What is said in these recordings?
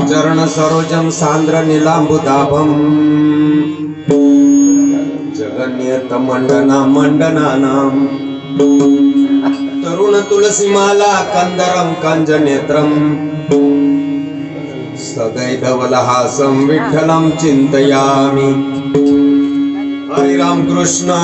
चरण सरोजम सांद्र नीलांबुदाभम जगन्यत मंडना मंडनानाम तरुण तुलसीमाला कंदरम कंजनेत्रम सदैधवलहासं विठ्ठलं चिन्तयामि। हरे राम कृष्ण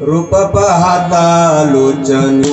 रूप पाहता लोचनी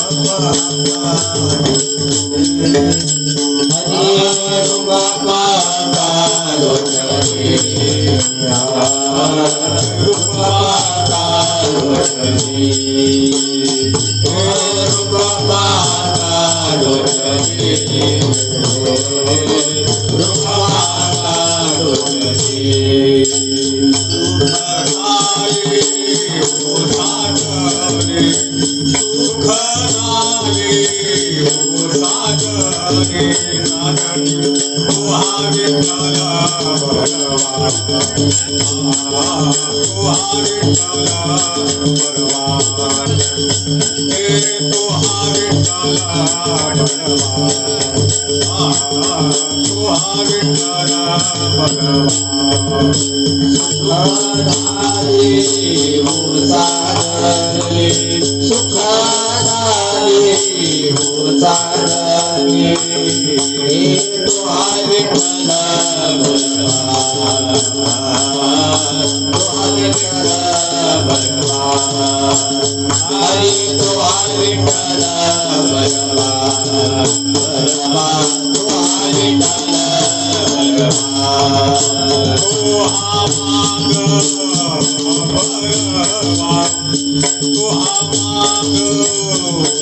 Hare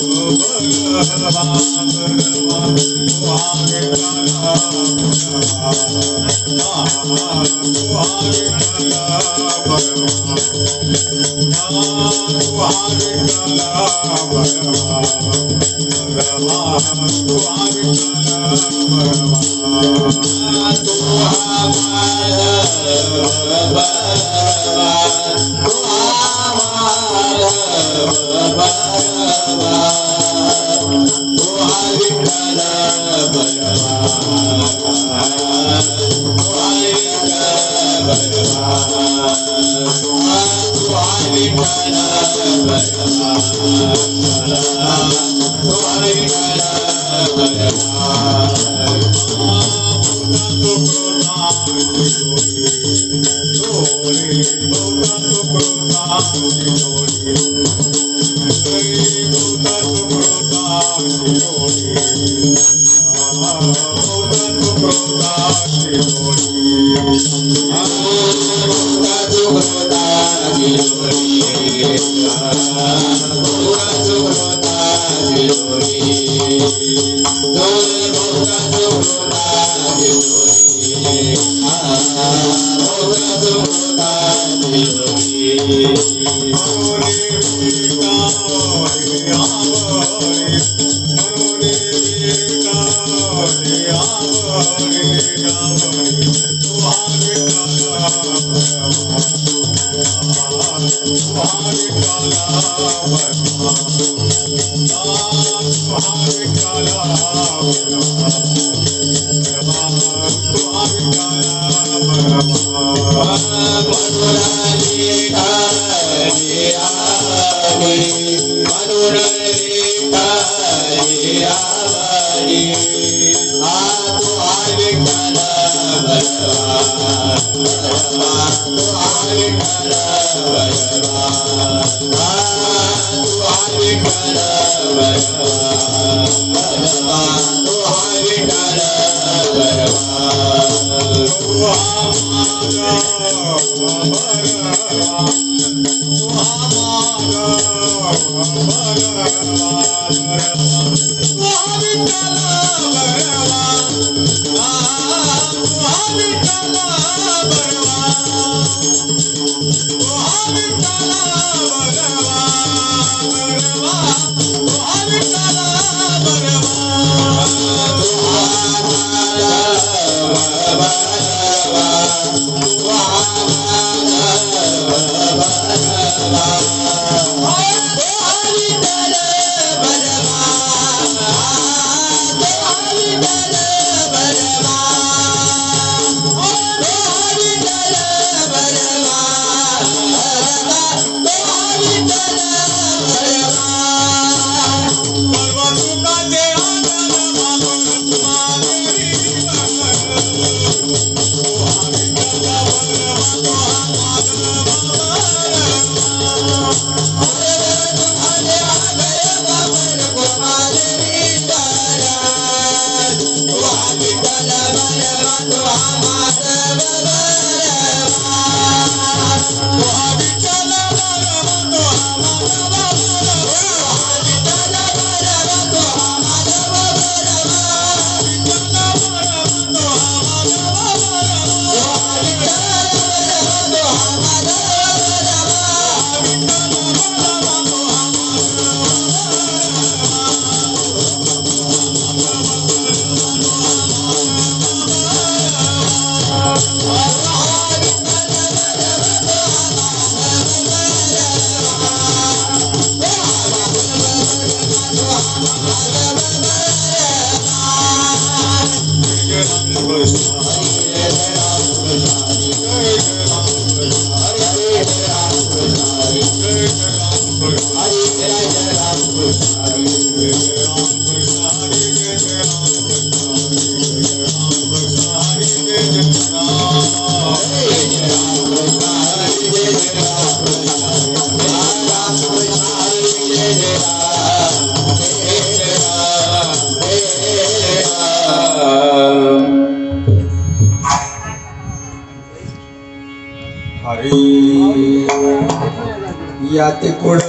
याते कुड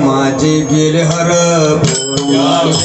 माझे गेले हर दया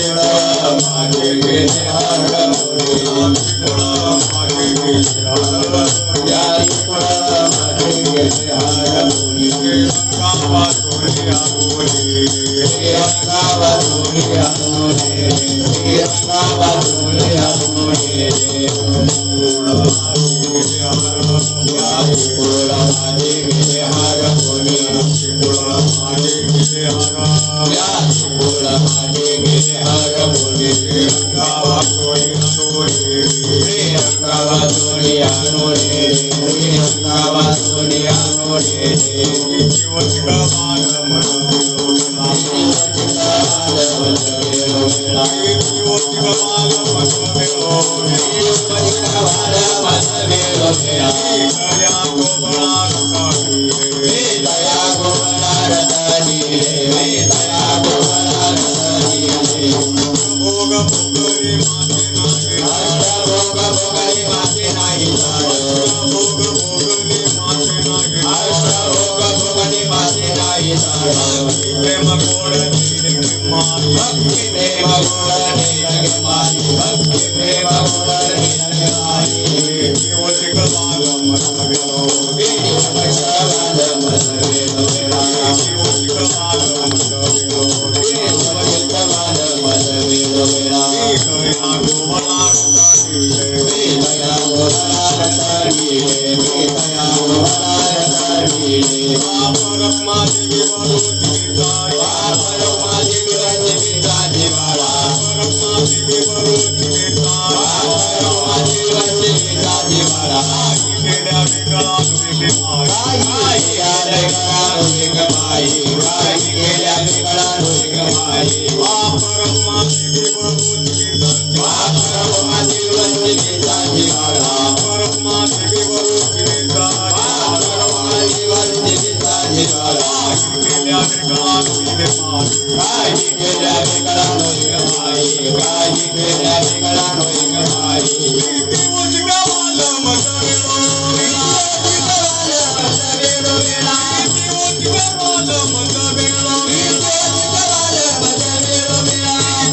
भोगरी माझे नाही अष्टभोग भोगरी माझे नाही अष्टभोग भोगरी माझे नाही अष्टभोग भोगरी माझे नाही प्रेम गोड भक्ति प्रेम गोड मारी भक्ति प्रेम गोड मारी शिवशिक बाल मन वेलो शिवशिक बाल मन वेलो शिवशिक बाल मन वेलो शिवशिक बाल मन वेलो गया गोवलार तारीले गया गोवलार तारीले गया गोवलार तारीले परमा देवी वरुति जाय परमा देवी वरुति जाय वाला परमा देवी वरुति जाय परमा देवी वरुति जाय वाला गेल्या विकला तुझे माई गेल्या विकला तुझे माई गेल्या विकला तुझे माई परमा देवी वरुति जाय परमा देवी वरुति जाय वाला परमा देवी वरुति जाय परमा देवी वरुति जाय वाला गेल्या विकला तुझे माई गेल्या विकला तुझे माई गेल्या विकला तुझे माई शिवशिक बाल मन वेलो शिवशिक बाल मन वेलो शिवशिक बाल मन वेलो शिवशिक बाल मन वेलो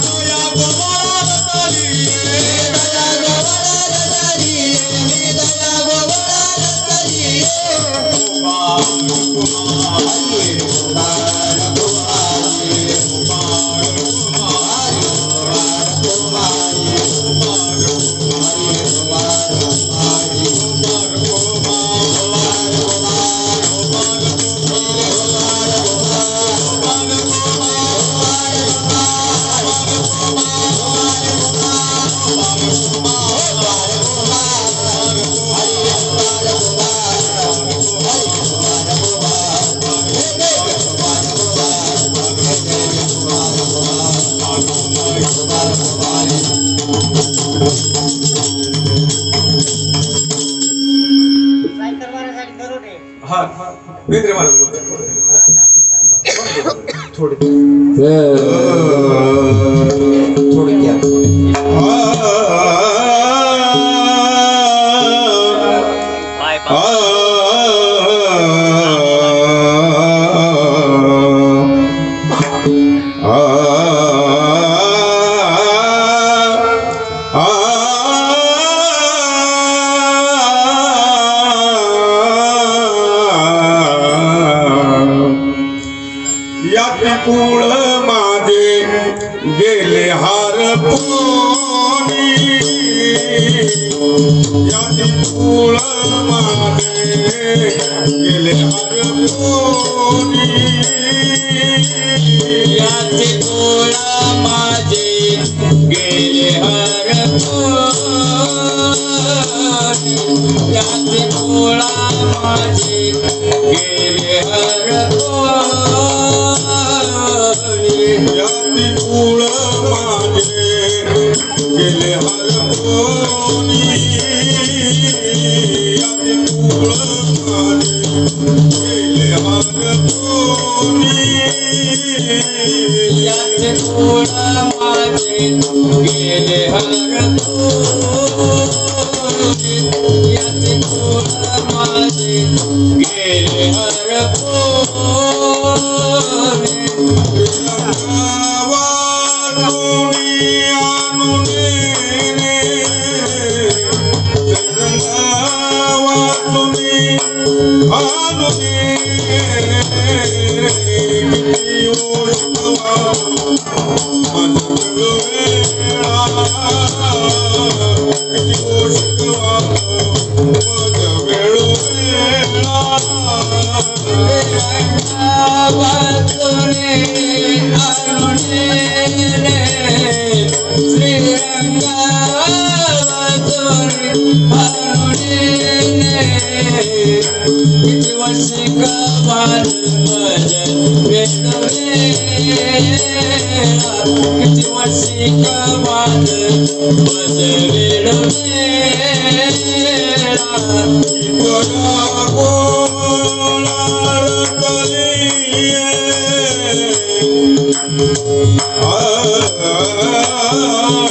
दया गोवलार तारीले दया गोवलार तारीले दया गोवलार तारीले गोपाल कुमार गोपाल कुमार गोपाल कुमार गोपाल हाँ मित्र महाराज बोलते थोड़े थोड़े क्या कुळ माझे गेले हरपूनी याची कुळ माझे गेले हरपूनी याची कुळ माझे गेले हरपूनी याची कुळ माझे गेले हरपूनी याची कुळ माझे गेले हरपूनी याची कुळ माझे गेले हरपूनी याची कुळ माझे गेले हरपूनी याची कुळ माझे गेले हरपूनी Ah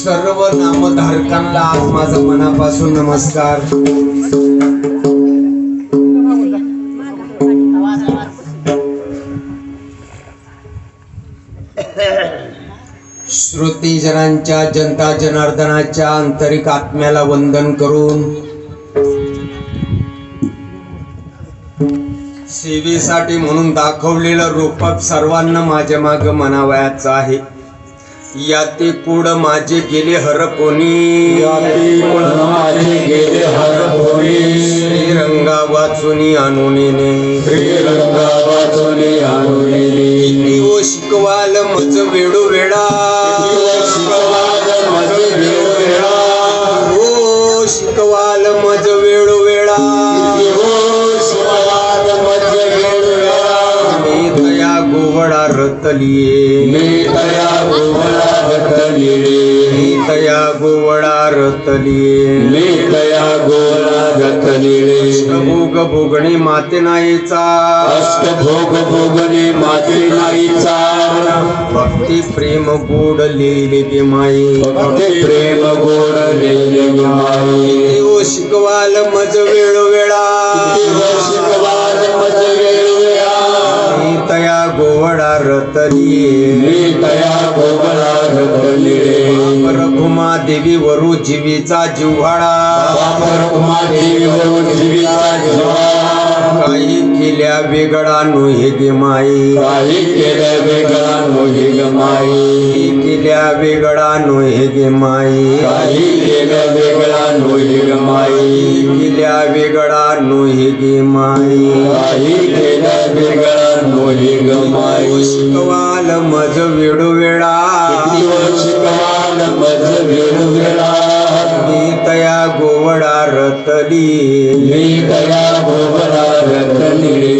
सर्व नामधारकांना आज माझा मनापासून नमस्कार. श्रोतीजनांच्या जनता जनार्दनाच्या आंतरिक आत्म्याला वंदन करून सेवेसाठी म्हणून दाखवलेलं रूपक सर्वांना माझ्या माग मनावयाचं आहे. याते कुड माझे गेले हर कोणी, श्रीरंगा वाचुनी आणुनीने, किती ओ शिकवाल मज वेडो वेळा, ओ शिकवाल मज वेडो वेळा, मी दया गोवडा रतलिये, मी दया गोवडा रतलिये, रतनिळे अष्टभोग भोगणे माते नाईचा अष्टभोग भोगणे माते नाईचा भक्ती प्रेम गोड लिहिले गे माई भक्ती प्रेम गोड लिहिले गे माई ओ शिकवाल मज वेळोवेळा शिकवाल मज वेळोवेळा मी तया गोवडा रतली मी तया गोवडा रतनिळे रघुमा देवी वरु जीवीचा जिव्हाळा रघुमा देवी वरु जीवीचा जिव्हाळा काही केल्या वेगळा नोहे गे माई काही केल्या वेगळा नोहे गे माई केल्या वेगळा नोहे गे माई काही केल्या वेगळा नोहे गे माई केल्या वेगळा नोहे गे माई काही केल्या वेगळा नोहे गे माई शिकवाल मज वेळोवेळा शिकवाल मज वेळोवेळा मी तया गोवडा रतली मी तया गोवडा रतनिळे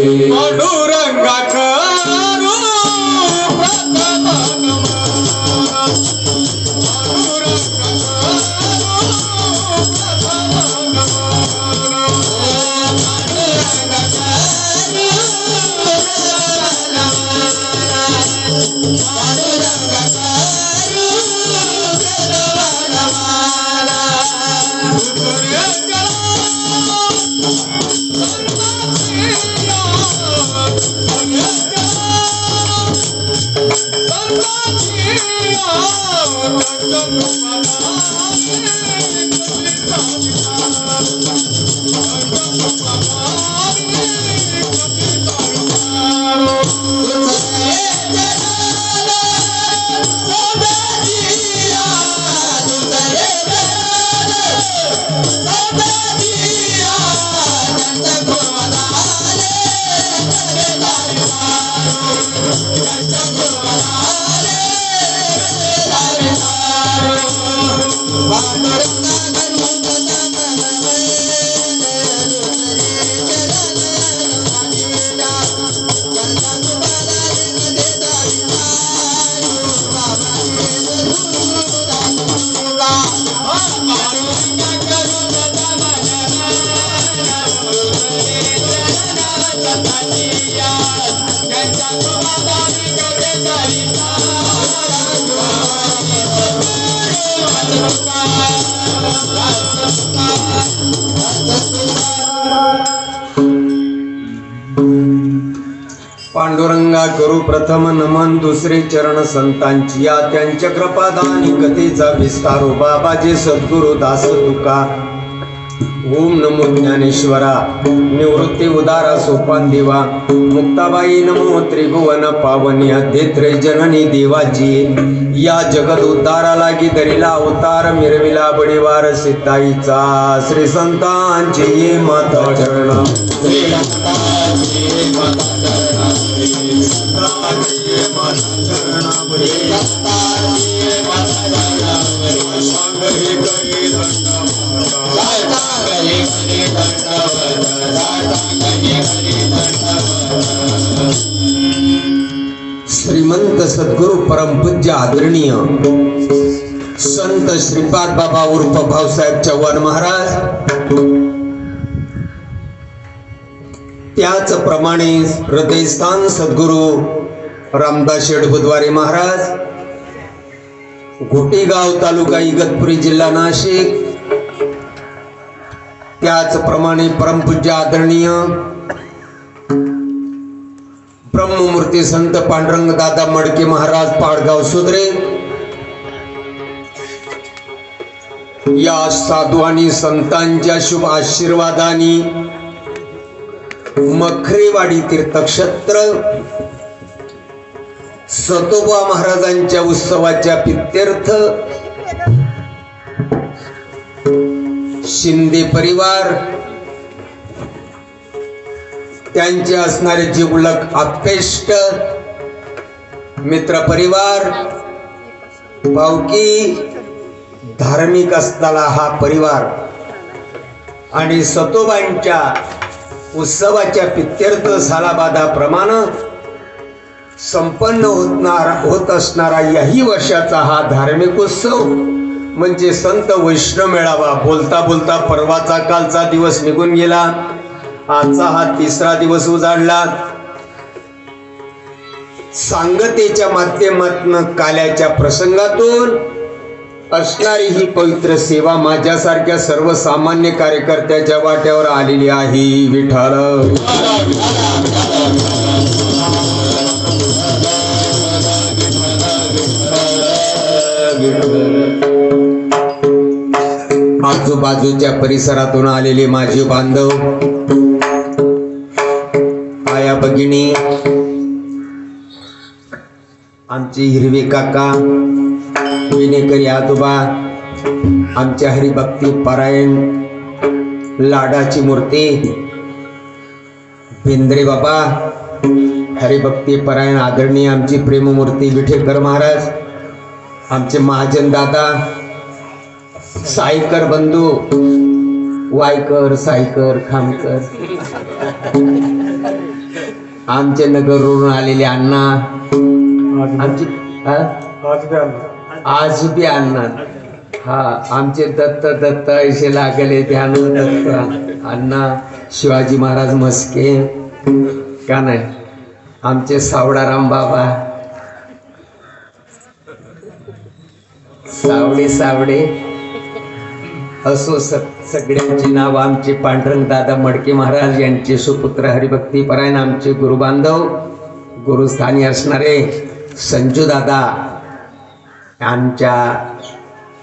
पांडुरंगा करू पांडुरंगा करू प्रथम नमन दुसरे चरण संतांची या त्यांच्या कृपादानी कथेचा विस्तारो बाबाजी सद्गुरु दास तुका ओम नमो ज्ञानेश्वरा निवृत्ती उदारा सोपान देवा मुक्ताबाई नमो त्रिभुवन पावनी अध्येत्रे जननी देवाची या जगत उद्धारा लागी दरिला अवतार मिरविला बळीवार सिद्धाईचा श्री संतांची ये माता चरण श्रीमंत सद्गुरु परमपूज्य आदरणीय संत श्रीपाद बाबा उर्फ भाऊसाहेब चव्हाण महाराज, त्याचप्रमाणे हृदयस्थान सद्गुरु रामदास शेठ बुधवारी महाराज, घोटेगाव तालुका इगतपुरी जिल्हा नाशिक, त्याचप्रमाणे परमपूज्य आदरणीय ब्रह्ममूर्ती संत पांडुरंग दादा मडके महाराज पाडगाव सुद्रे, या साधू आणि संतांच्या शुभ आशीर्वादाने मखरेवाडी तीर्थक्षेत्र सतोबा महाराजांच्या उत्सवाच्या प्रीत्यर्थ शिंदे परिवार, त्यांचे असणारे जिवलग आप्तेष्ट मित्र परिवार, भावकी धार्मिक असणारा हा परिवार आणि सतोबांच्या उत्सवाच्या प्रीत्यर्थ सालाबादाप्रमाणे संपन्न होत असणारा याही वर्षाचा हा धार्मिक उत्सव म्हणजे संत वैष्णव मेळावा. बोलता बोलता परवाचा कालचा दिवस निघून गेला. आजचा हा तिसरा दिवस उजाडला. सांगतेच्या माध्यमातून काल्याच्या प्रसंगातून असणारी ही पवित्र सेवा माझ्यासारख्या सर्वसामान्य कार्यकर्त्याच्या वाट्यावर आलेली आहे. विठ्ठल आजूबाजूच्या परिसरातून आलेले माझे बांधव, आया भगिनी, आमचे हिरवे काका, विनेकरी आजोबा, आमच्या हरिभक्ती परायण लाडाची मूर्ती भिंद्रे बाबा, हरिभक्ती परायण आदरणीय आमची प्रेममूर्ती विठेकर महाराज, आमचे महाजन दादा, साईकर बंधू, वायकर, साईकर, खामकर, आमचे नगरवरून आलेले अण्णा, आमची आज बी अण्णा, हा आमचे दत्त ऐसे लागले ध्यान दत्त अण्णा, शिवाजी महाराज मस्के का नाही, आमचे सावडाराम बाबा, सावडे असो सगळ्यांची नाव, आमचे पांडुरंग दादा मडके महाराज यांचे सुपुत्र हरिभक्ती परायण, आमचे गुरुबांधव, गुरुस्थानी असणारे संजू दादा, आमच्या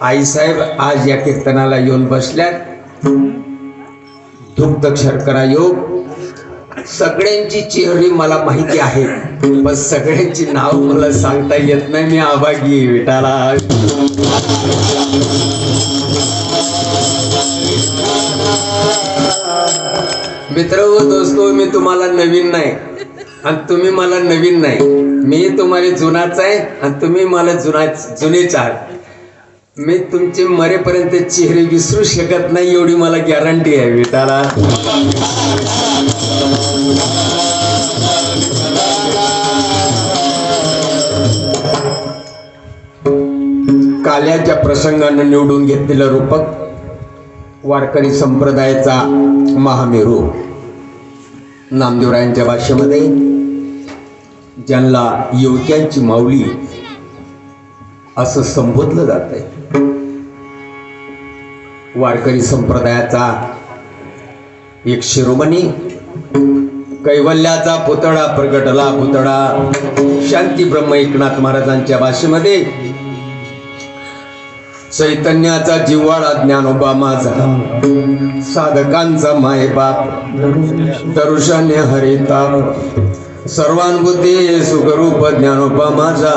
आईसाहेब आज या कीर्तनाला येऊन बसल्यात. दुग्ध शर्करा योग सगळ्यांची चेहरी मला माहिती आहे, पण सगळ्यांची नाव मला सांगता येत नाही. मी आभागी विठाला. मित्र व दोस्तो, मी तुम्हाला नवीन नाही आणि तुम्ही मला नवीन नाही. मी तुम्हाला जुनाच आहे आणि तुम्ही मला जुनेच आहात. मी तुमचे मरेपर्यंत चेहरे विसरू शकत नाही, एवढी मला गॅरंटी आहे विठाला. काल्याच्या प्रसंगानं निवडून घेतलेलं रूपक वारकरी संप्रदायाचा महामेरू नामदेवरायांच्या भाषेमध्ये ज्यांना युवक्यांची माऊली असं संबोधलं जात आहे. वारकरी संप्रदायाचा एक शिरोमणी, कैवल्याचा पुतळा प्रगटला पुतळा, शांती ब्रह्म एकनाथ महाराजांच्या भाषेमध्ये चैतन्याचा जिव्हाळा ज्ञानोबा माझा, साधकांचा मायबाप दर्शने हरिताप, सर्वानुभूती सुखरूप ज्ञानोबा माझा,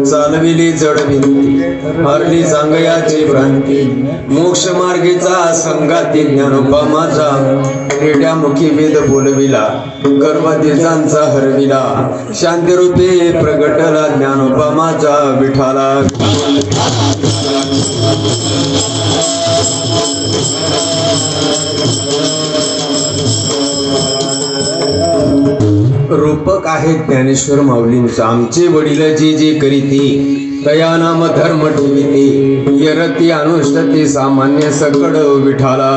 चालविली जडविंती हरली सांगयाची भ्रांती, मोक्ष मार्गीचा संगाती ज्ञानोबा माझा, रेड्यामुखी वेद बोलविला गर्भदिजांचा हरविला, शांतिरूपी प्रगटला ज्ञानोबा माझा विठाला. रूपक आहे ज्ञानेश्वर माऊलींचा. आमचे वडील जे जे करीती तया नाम धर्म ठेविते, यरती अनुष्ठते सामान्य सकड विठाला.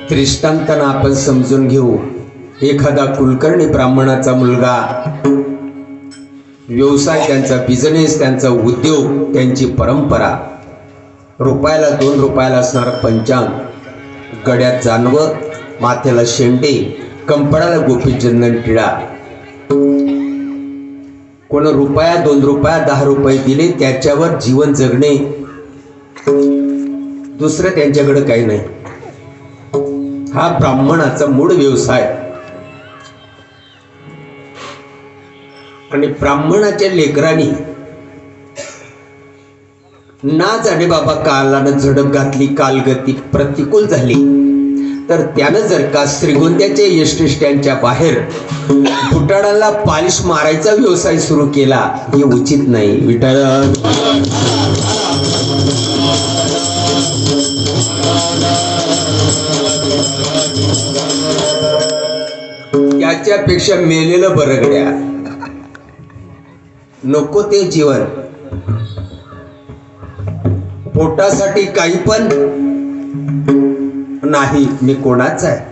दृष्टांताना आपण समजून घेऊ. एखादा कुलकर्णी ब्राह्मणाचा मुलगा, व्यवसाय त्यांचा, बिझनेस त्यांचा, उद्योग त्यांची परंपरा, रुपयाला 2 रुपयाला असणारा पंचांग, गड्यात जानवं, माथ्याला शेंडे, कंपडाला गोपीचंदन टिळा. कोण रुपया 2 रुपया 10 रुपये दिले त्याच्यावर जीवन जगणे, दुसरं त्यांच्याकडे काही नाही. हा ब्राह्मणाचा मूळ व्यवसाय. आणि ब्राह्मणाच्या लेकरांनी ना जाणे बाबा कालानं झडप घातली, कालगती प्रतिकूल झाली, तर त्यानं जर का श्रीगोंद्याच्या एसटी स्टँडच्या बाहेर फुटाळाला पालिश मारायचा व्यवसाय सुरू केला, हे उचित नाही विठ्ठल. त्याच्या त्याच्यापेक्षा मेलेलं बरं गड्या. नको ते जीवन. पोटासाठी काही पण नाही. मी कोणाचा आहे?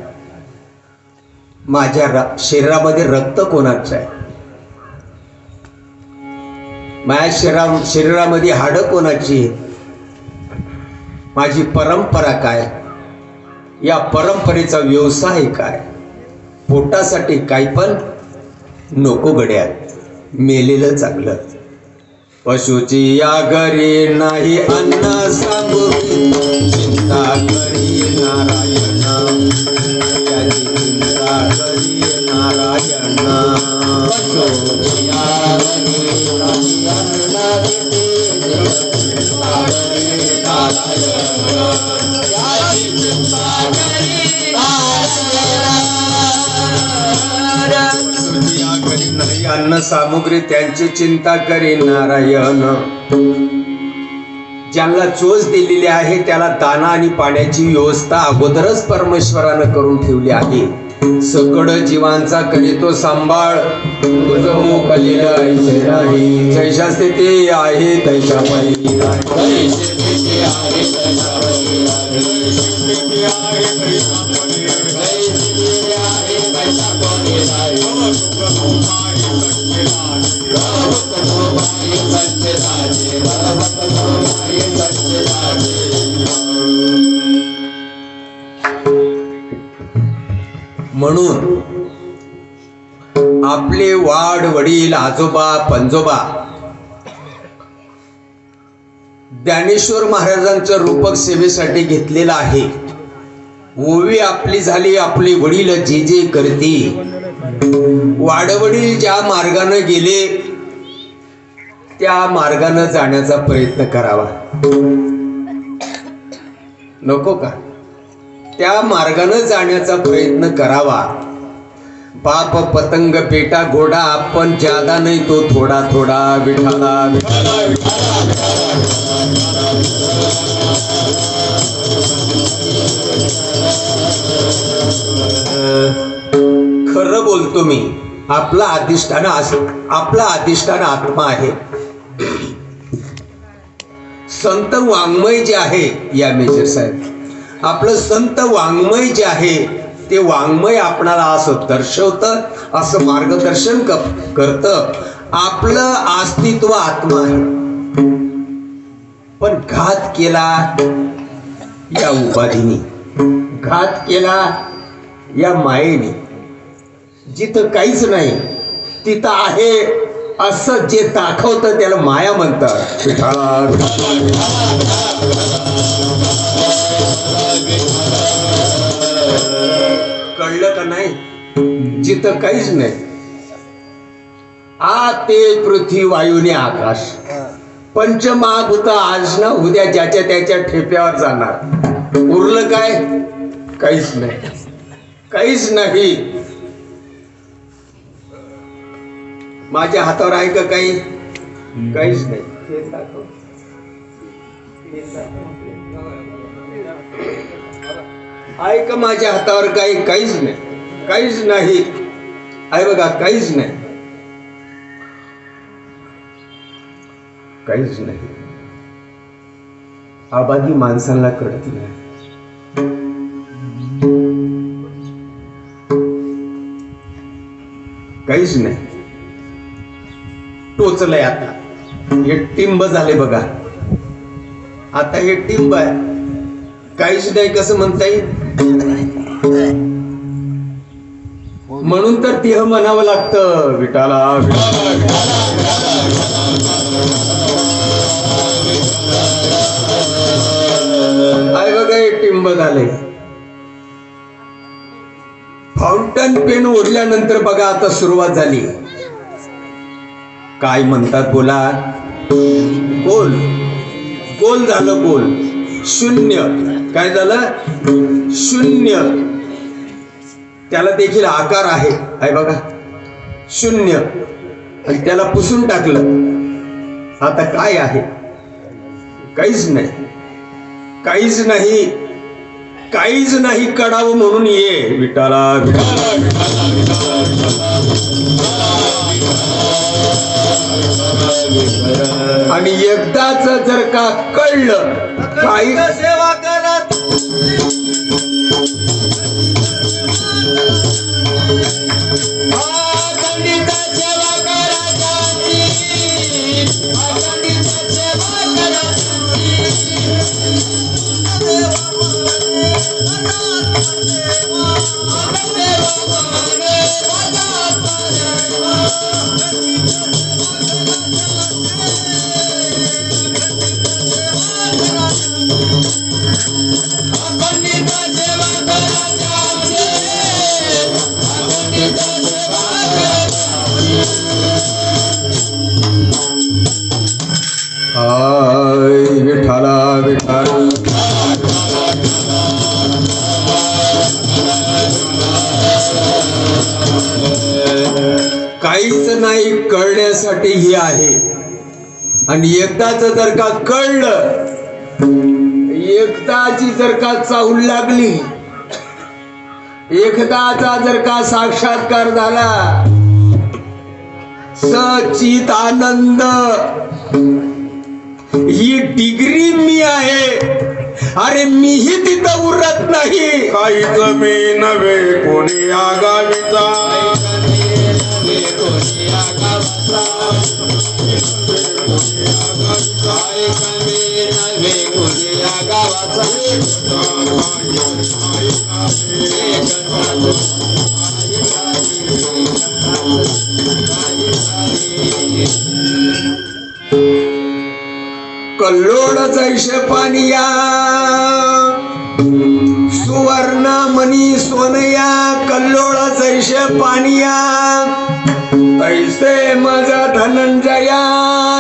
माझ्या शरीरामध्ये रक्त कोणाचं आहे? माझ्या शरीरामध्ये हाडं कोणाची आहे? माझी परंपरा काय? या परंपरेचा व्यवसाय काय? पोटासाठी काही पण नको गड्या. मेलेलं चांगलं. पशुची या घरी नाही अन्न सामुग्री, चिंता करी नारायण, त्याची चिंता करी नारायण. पशुची या घरी नाही अन्न चिंता करी नारायण, त्याची चिंता करी नाही अन्न सामुग्री, त्यांची चिंता करी नारायण. ज्यांना चोच दिलेली आहे त्याला दाना आणि पाण्याची व्यवस्था अगोदरच परमेश्वरानं करून ठेवली आहे. सकळ जीवांचा करीतो सांभाळ, जैशा स्थिती आहे तैशा परी. म्हणून आपले वाड वडील आजोबा पंजोबा ज्ञानेश्वर महाराजांचं रूपक सेवेसाठी घेतलेलं आहे. ओवी आपली झाली, आपली वडील जे जे करती. वाडवडील ज्या मार्गाने गेले त्या मार्गाने जाण्याचा प्रयत्न करावा. नको का? त्या मार्गाने जाण्याचा प्रयत्न करावा. पाप पतंग पेटा घोडा, आपण ज्यादा नाही तो थोडा थोडा. विठाला विठाला खरं बोलतो मी. आपला अधिष्ठान आत्मा आहे. संत वाङ्मय जे आहे, या मेजर साहेब, आपलं संत वाङ्मय जे आहे ते वाङ्मय आपणाला असं दर्शवतं, असं मार्गदर्शन करतं. आपलं अस्तित्व आत्मा आहे. पण घात केला या उपाधीने, घात केला या मायेने. जिथं काहीच नाही तिथं आहे असं जे दाखवतं त्याला माया म्हणतात. कळलं का नाही? जिथं काहीच नाही, आ ते पृथ्वी वायूने आकाश, पंचमहाभूत आज ना उद्या ज्याच्या त्याच्या ठेप्यावर जाणार. उरलं काय? काहीच नाही, काहीच नाही. माझ्या हातावर आहे का काही? काहीच नाही. आहे का माझ्या हातावर काही? काहीच नाही, काहीच नाही. आहे बघा, काहीच नाही, काहीच नाही. आबादी माणसांना कळत नाही. काहीच नाही. टोचलंय आता. हे टिंब झाले बघा. आता हे टिंब आहे. काहीच नाही कसं म्हणता येईल? म्हणून तर देह म्हणावं लागतं. विठाला आहे बघा, हे टिंब झाले. फाउंटन पेन ओढल्यानंतर बघा आता सुरुवात झाली. काय म्हणतात बोला? गोल गोल झालं. गोल शून्य. काय झालं? शून्य. त्याला देखील आकार आहे. आहे बघा, शून्य. आणि त्याला पुसून टाकलं. आता काय आहे? काहीच नाही, काहीच नाही, काहीच नाही. कडावं म्हणून ये विठाला विठाला विठाला विठाला. आणि एकदाच जर का कळलं काही सेवा करत विठाला विठाला काहीच नाही कळण्यासाठी ही आहे. आणि एकदाच जर का कळलं एकदाची जर का चाहूल लागली एकदाचा जर का साक्षात्कार झाला सचित आनंद ही डिग्री मी आहे. अरे मीही तिथं उरत नाही. काही कमी नव्हे कोणी आगावीचा कल्लोळ जैसे पानिया सुवर्ण मनी सोनया कल्लोळ जैसे पानिया तैसे माझा धनंजया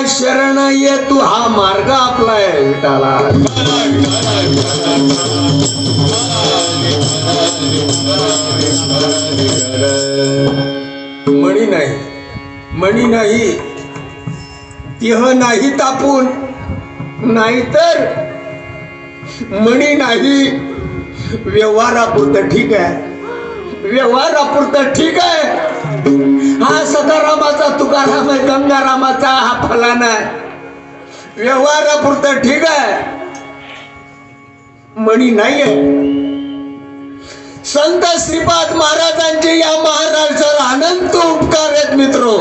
शरण ये तू. हा मार्ग आपला आहे विठाला. मणी नाही मणी नाही तिह नाही तापून नाहीतर मणी नाही. व्यवहारापुरतं ठीक आहे व्यवहारापुरतं ठीक आहे. हा सदारामाचा तुकाराम आहे गंगारामाचा हा फलाना आहे. व्यवहारापुरतं ठीक आहे मणी नाही आहे. संत श्रीपाद महाराजांचे या महाराष्ट्राला अनंत उपकार आहेत मित्रो.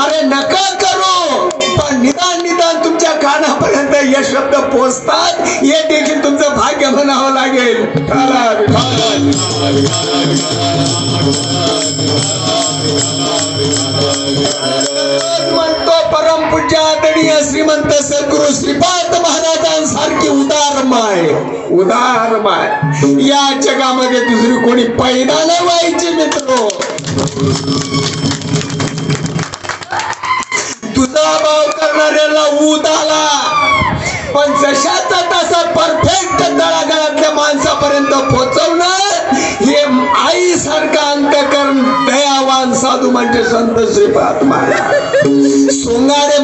अरे नका करू पण निदान तुमच्या कानापर्यंत हे शब्द पोचतात हे देखील तुमचं भाग्य म्हणावं लागेल. म्हणतो परमपूज्य आदरणीय श्रीमंत सद्गुरु श्रीपाद महाराजांसारखी उदार माय या जगामध्ये दुसरी कोणी पैदा नाही व्हायची मित्रो. तुझा भाव करणाऱ्याला ऊत आला पण जशाचा तसा परफेक्ट तळागाळातल्या माणसापर्यंत पोहोचवणं हे आई सारखा अंतकरण दयावान साधू म्हणजे संत श्रीपाद महाराज. सोंगाडे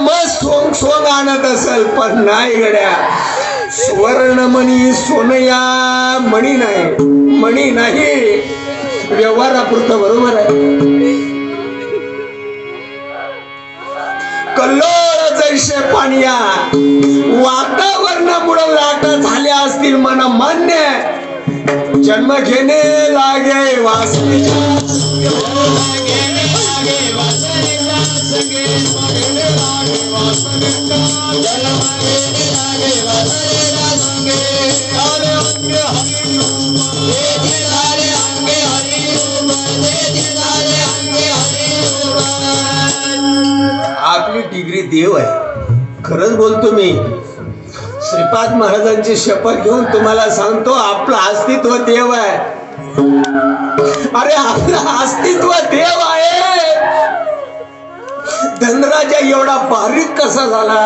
मस्त सोंग आणत असेल पण नाही गड्या सुवर्णमणी सोनया मणी नाही. व्यवहारापुरतं बरोबर आहे. कल्लोळ जैसे पानिया वातावरणामुळे लाटा झाल्या असतील मला मान्य. जन्म घेणे लागे वासनेच्या आपली डिग्री देव आहे. खरंच बोलतो मी. श्रीपाद महाराजांची शपथ घेऊन तुम्हाला सांगतो आपलं अस्तित्व देव आहे. अरे आपलं अस्तित्व देव आहे. धनराजा एवढा बारीक कसा झाला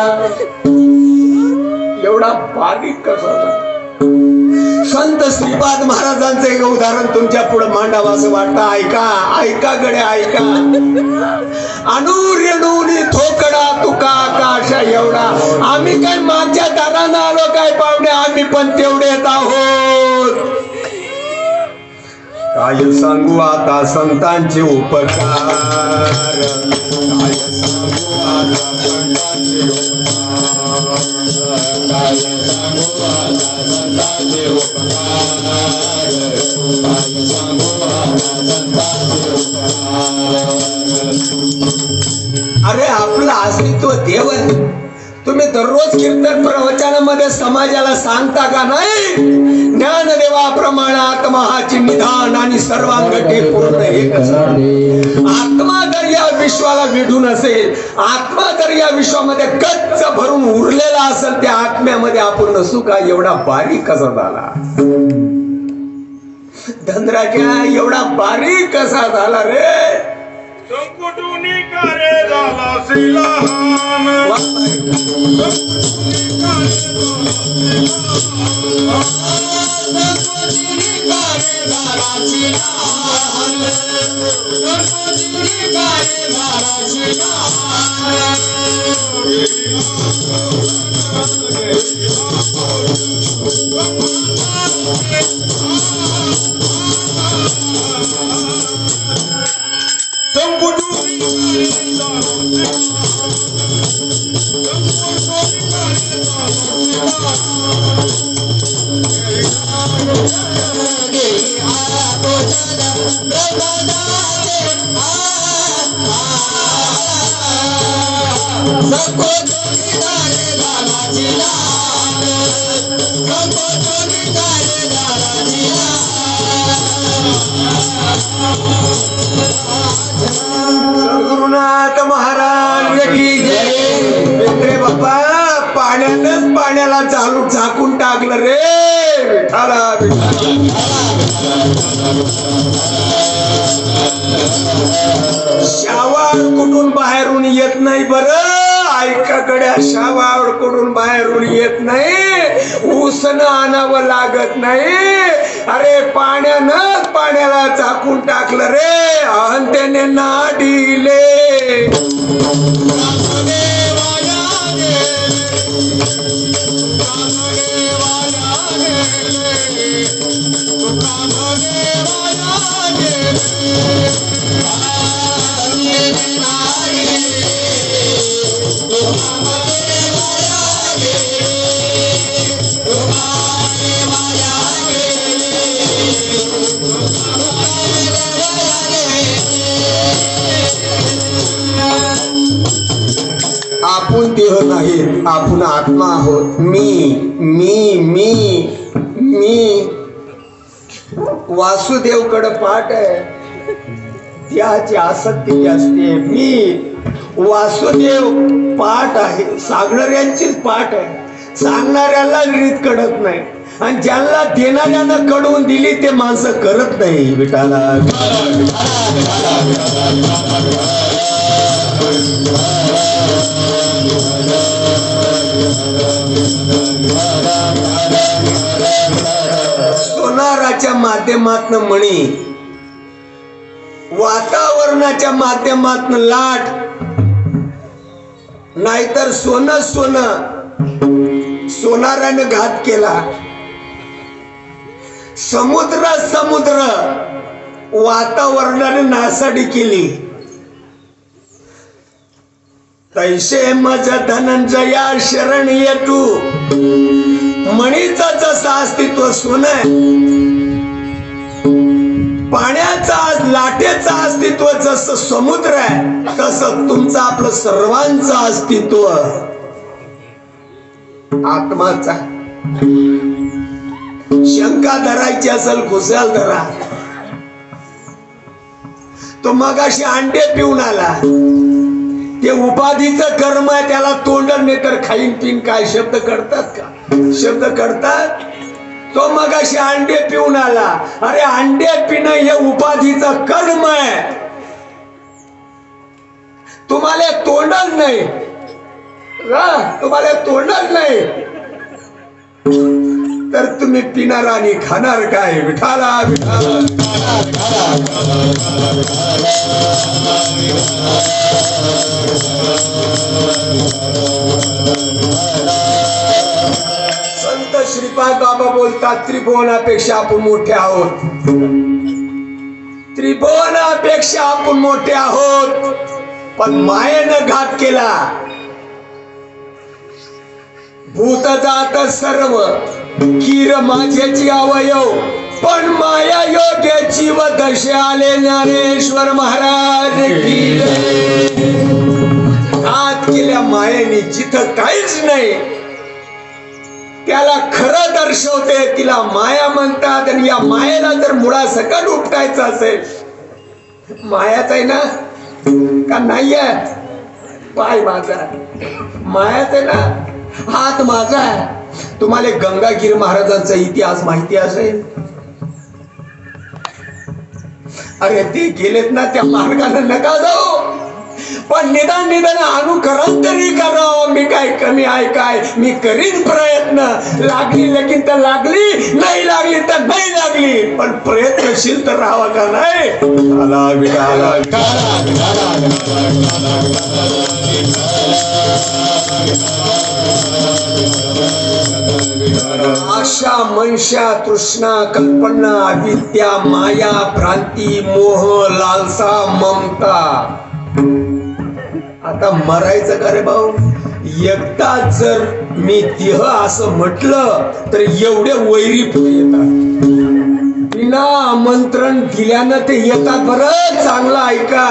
संत श्रीपाद महाराजांचं एक उदाहरण तुमच्या पुढे मांडावं असं वाटतं. ऐका गड्या ऐका. अनुरेणुनी थोकडा तुका आकाश एवढा. आम्ही काय मागच्या दारानं आलो काय पाहुणे. आम्ही पण तेवढेच आहोत. काय सांगू आता संतांचे उपकार, काय सांगू आता संतांचे उपकार, काय सांगू आता संतांचे उपकार, काय सांगू आता संतांचे उपकार. अरे आपलं अस्तित्व देव आहे. तुम्ही दररोज कीर्तन प्रवचनामध्ये समाजाला सांगता का नाही? ज्ञानदेवा प्रमाण आत्मा हाची निधान आणि सर्वांगठी पूर्ण एक आत्मा जर या विश्वाला विढून असेल, आत्मा जर या विश्वामध्ये गच्च भरून उरलेला असेल, त्या आत्म्यामध्ये आपण नसू का? एवढा बारीक कसा झाला धनराजा, एवढा बारीक कसा झाला रे? संकुटुनी कार्य झाला श्रीलहान, सद्गुरुनाथ महाराज की जय. रे बाबा, पाण्यानंच पाण्याला चालू झाकून टाकलं रे. विठाला शावाळ कुठून बाहेरून येत नाही बरं. ऐकाकड्या शावाळ कुठून बाहेरून येत नाही. उसनं आणावं लागत नाही. अरे पाण्यानं पाण्याला झाकून टाकलं रे. अहंतेने नाडिले आपण देह नाही, आपण आत्मा आहोत. मी मी मी मी वासुदेवकडे पाठ आहे, त्याची आसक्ती असते. मी वासुदेव पाठ आहे, सांगणाऱ्यांचीच पाठ आहे. सांगणाऱ्याला रीत कळत नाही, आणि ज्यांना देणाऱ्यानं कळवून दिली ते माणसं करत नाही. विठाला सोनाराच्या माध्यमातनं मणी, वातावरणाच्या माध्यमातनं लाट, नाहीतर सोनं सोनं सोनाराने घात केला. समुद्र समुद्र वातावरणाने नासाडी केली. तैसे मज धनंजया शरण येतू. मणीचं जसं अस्तित्व सोनं, पाण्याचा लाटेचं अस्तित्व जसं समुद्र आहे, तसं तुमचं आपलं सर्वांचं अस्तित्व आत्माचा. शंका धरायची असेल खुशाल धरा. तो मगाशी अंडे पिऊन आला, ते उपाधीचं कर्म आहे, त्याला तोंडण नाही तर खाईन पिन. काय शब्द करतात का? शब्द करतात. तो मगाशी अंडे पिऊन आला. अरे अंडे पिणं हे उपाधीचं कर्म आहे. तुम्हाला तोंडण नाही, तुम्हाला तोंडण नाही तर तुम्ही पिणार आणि खाणार काय? विठाला विठाला. संत श्रीपाद बाबा बोलतात, त्रिभुवनापेक्षा आपण मोठे आहोत. त्रिभुवनापेक्षा आपण मोठे आहोत, पण मायेनं घात केला. भूत जात सर्व कीर माझ्याची अवयव, पण माया योग्याची व दशे आले ज्ञानेश्वर महाराज की जय. घात केल्या मायेने जिथं काहीच नाही त्याला खरं दर्शवते, तिला माया म्हणतात. आणि या मायेला जर मुळासकट उपटायचं असेल, मायाच आहे ना का नाहीये? पाय माझा मायाच आहे ना, हात माझा आहे. तुम्हाला गंगागीर महाराजांचा इतिहास माहिती असेल. अरे ते गेलेत ना, त्या मार्गाने नका जाऊ, पण निदान अनुकरण तरी करावं. मी काय कमी आहे काय? मी करीन प्रयत्न. लागली लगीन तर लागली, नाही लागली तर नाही लागली, पण प्रयत्नशील तर राहावा का नाही? आशा, मनशा, तृष्णा, कल्पना, अविद्या, माया, भ्रांती, मोह, लालसा, ममता. आता मरायचं का रे भाऊ? एकदा जर मी देह असं म्हटलं तर एवढे वैरी पुढे येतात. बिना आमंत्रण दिल्यानं ते येतात. बरं चांगलं ऐका.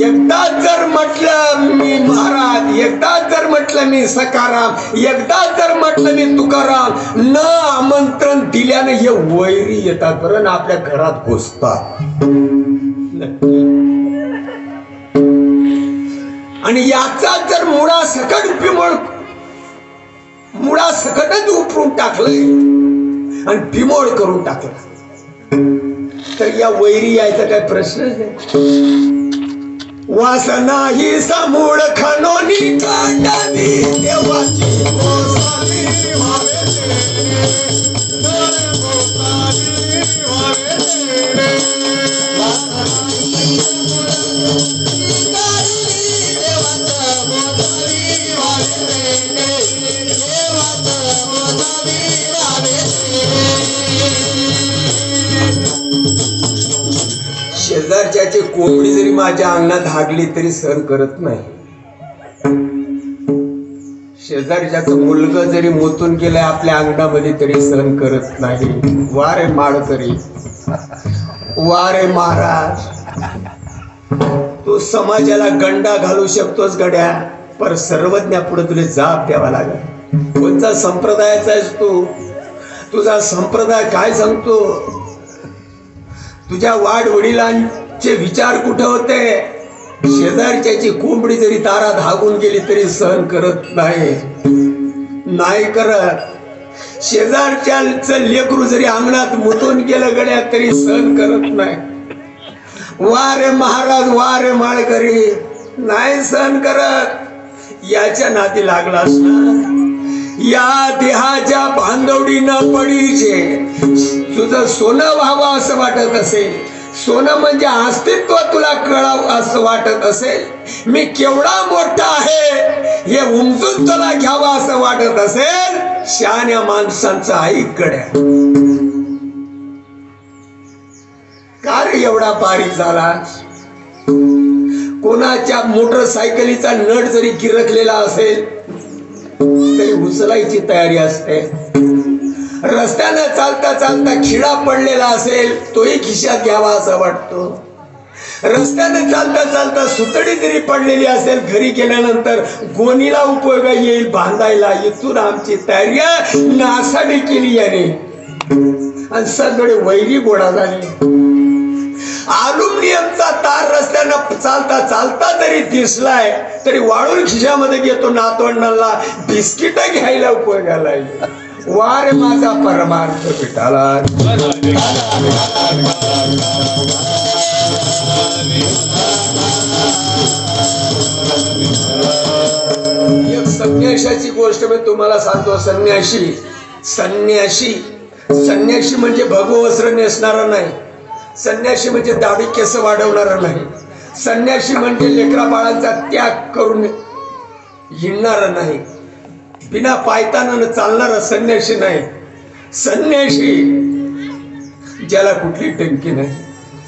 एकदा जर म्हटलं मी महाराज, एकदा जर म्हटलं मी सखाराम, एकदा जर म्हटलं मी तुकाराम, न आमंत्रण दिल्यानं हे वैरी येतात. बरं ना, आपल्या घरात घुसतात. आणि याचा जर मुळासकटच उपरून टाकलंय आणि बिमोड करून टाकलं, तर या वैरी यायचा काय प्रश्नच नाही. वासना ही समूळ खनोनी कांडावी देवाची गोसावी शेजारच्याची कोंबडी जरी माझ्या अंगणात हागली तरी सहन करत नाही. शेजारच्याचं मुलगा जरी मोतून गेलाय आपल्या अंगणामध्ये तरी सहन करत नाही. वारे माळकरी, वारे महाराज, तू समाजाला गंडा घालू शकतोस गड्या, पर सर्वज्ञापुढे तुला जाब द्यावा लागेल. कोणता संप्रदायाचा आहेस तू? तुझा संप्रदाय काय सांगतो? तुझ्या वाडवडिलांचे विचार कुठे होते? शेजारच्याची कोंबडी जरी दारात हागून गेली तरी सहन करत नाही करत. शेजारच्याचं लेकरू जरी अंगणात मुतून गेलं गड्या तरी सहन करत नाही. वारे महाराज, वारे माळकरी, नाही सहन करत. याच्या नादी लागलास ना, या देहाच्या बांधवडीनं पडीचे. तुझं सोनं व्हावं असं वाटत असेल, सोनं म्हणजे अस्तित्व तुला कळावं असं वाटत असेल, मी केवढा मोठा आहे हे उमजून तुला घ्यावं असं वाटत असेल, शहाण्या माणसांचा ऐक गड्या. का रे एवढा बारीक झाला? कोणाच्या मोटरसायकलीचा नट जरी किरकलेला असेल तरी उचलायची तयारी असते. रस्त्यानं चालता चालता खिळा पडलेला असेल तोही खिशात घ्यावा असं वाटतो. रस्त्यानं चालता चालता सुतडी जरी पडलेली असेल, घरी गेल्यानंतर गोणीला उपयोग येईल बांधायला, इथून आमची तयारी नासाडी केली याने. आणि सगळे वैरी गोळा झाले. अल्युमिनियमचा तार रस्त्यानं चालता चालता जरी दिसलाय तरी वाळून खिशामध्ये घेतो, नातवंडाला बिस्किट घ्यायला उपयोगाला. वारे माझा परमार्थ विठाला. एक संन्याशाची गोष्ट मी तुम्हाला सांगतो. संन्याशी म्हणजे भगवस्त्र नेसणारा नाही. संन्याशी म्हणजे दाढी केस वाढवणारा नाही. संन्याशी म्हणजे लेकरा बाळांचा त्याग करून हिंडणारा नाही. बिना पायताना चालणारा संन्याशी नाही. संन्याशी ज्याला कुठली टंकी नाही,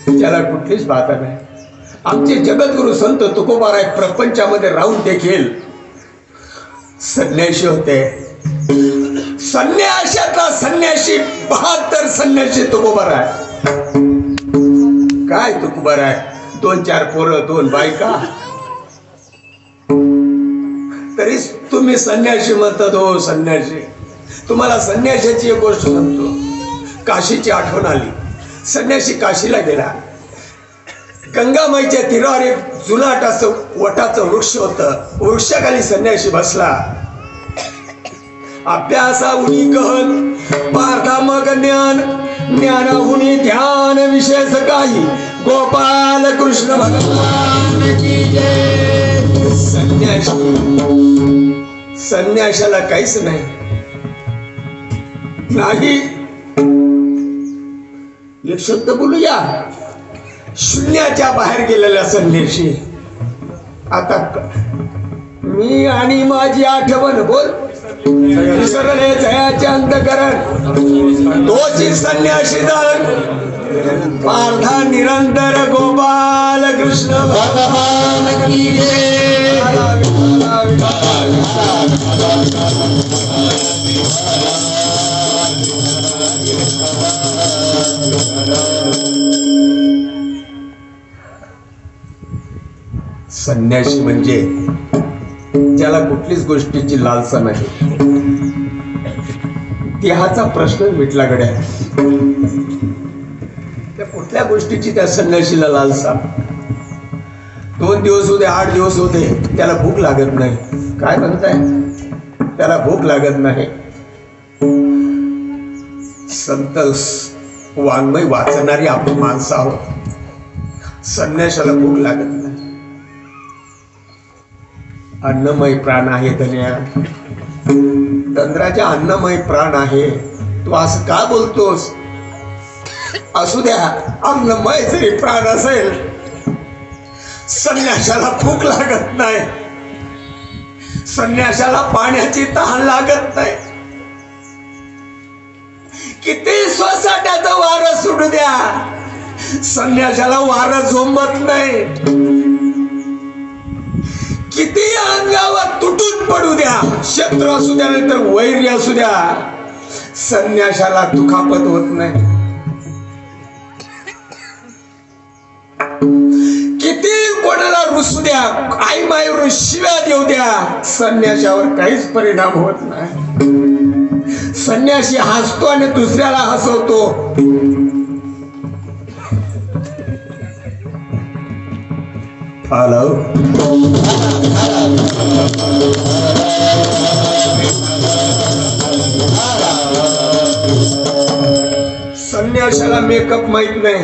त्याला कुठलीच बाधा नाही. आमचे जगद्गुरु संत तुकोबाराय प्रपंचामध्ये राहून देखील संन्याशी होते. संन्याशातला संन्याशी 72 संन्याशी तुकोबाराय. काय तुकोबाराय, 2-4 पोरं 2 बायका, तरी तुम्ही संन्याशी म्हणतात. हो संन्याशी. तुम्हाला संन्याशाची एक गोष्ट सांगतो. काशीची आठवण आली. संन्यासी काशीला गेला. गंगामाईच्या तीरावर एक जुनाट असं वटाचं वृक्ष होतं. वृक्षाखाली संन्यासी बसला. अभ्यासाहुनी गहन, पार्था मग ज्ञान, ज्ञानाहुनी ध्यान, विशेष काही गोपाल कृष्ण भगवान की जय. संन्याशाला काहीच नाही. एक शब्द बोलूया. शून्याच्या बाहेर गेलेला संन्याशी. आता मी आणि माझी आठवण बोल विसरले जयाचे अंतकरण, तोची संन्यासी धन, पार्था निरंतर गोपाल कृष्ण भगवान की जय. संन्यासी म्हणजे त्याला कुठलीच गोष्टीची लालसा नाही. देहाचा प्रश्न मिटला गड्या. त्या कुठल्या गोष्टीची त्या संन्यासीला लालसा. 2 दिवस होते 8 दिवस होते त्याला भूक लागत नाही. काय म्हणताय, त्याला भूक लागत नाही. संत वाङ्मय वाचणारी आपण माणसं आहोत. संन्यासाला भूक लागत नाही. अन्नमय प्राण आहे धन्या. चंद्राच्या अन्नमय प्राण आहे. तू असं का बोलतोस? असू द्या, अन्नमय जरी प्राण असेल, संन्यासाला भूक लागत नाही. संन्यासाला पाण्याची तहान लागत नाही. किती स्वसाट्याचं वारं सुटू द्या, संन्यासाला वारं झोंबत नाही. किती अंगावर तुटून पडू द्या, शत्रू असू द्या नाहीतर वैरी असू द्या, संन्यासाला दुखापत होत नाही. किती कोणाला रुसू द्या, आई माईवर शिव्या देऊ द्या, संन्यासावर काहीच परिणाम होत नाही. संन्यासी हसतो आणि दुसऱ्याला हसवतो. हॅलो, संन्यासाला मेकअप माहित नाही.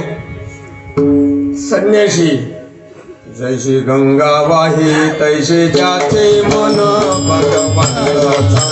संन्यासी जैशी गंगा वाही तैसे ज्याचे मन भगवंताचा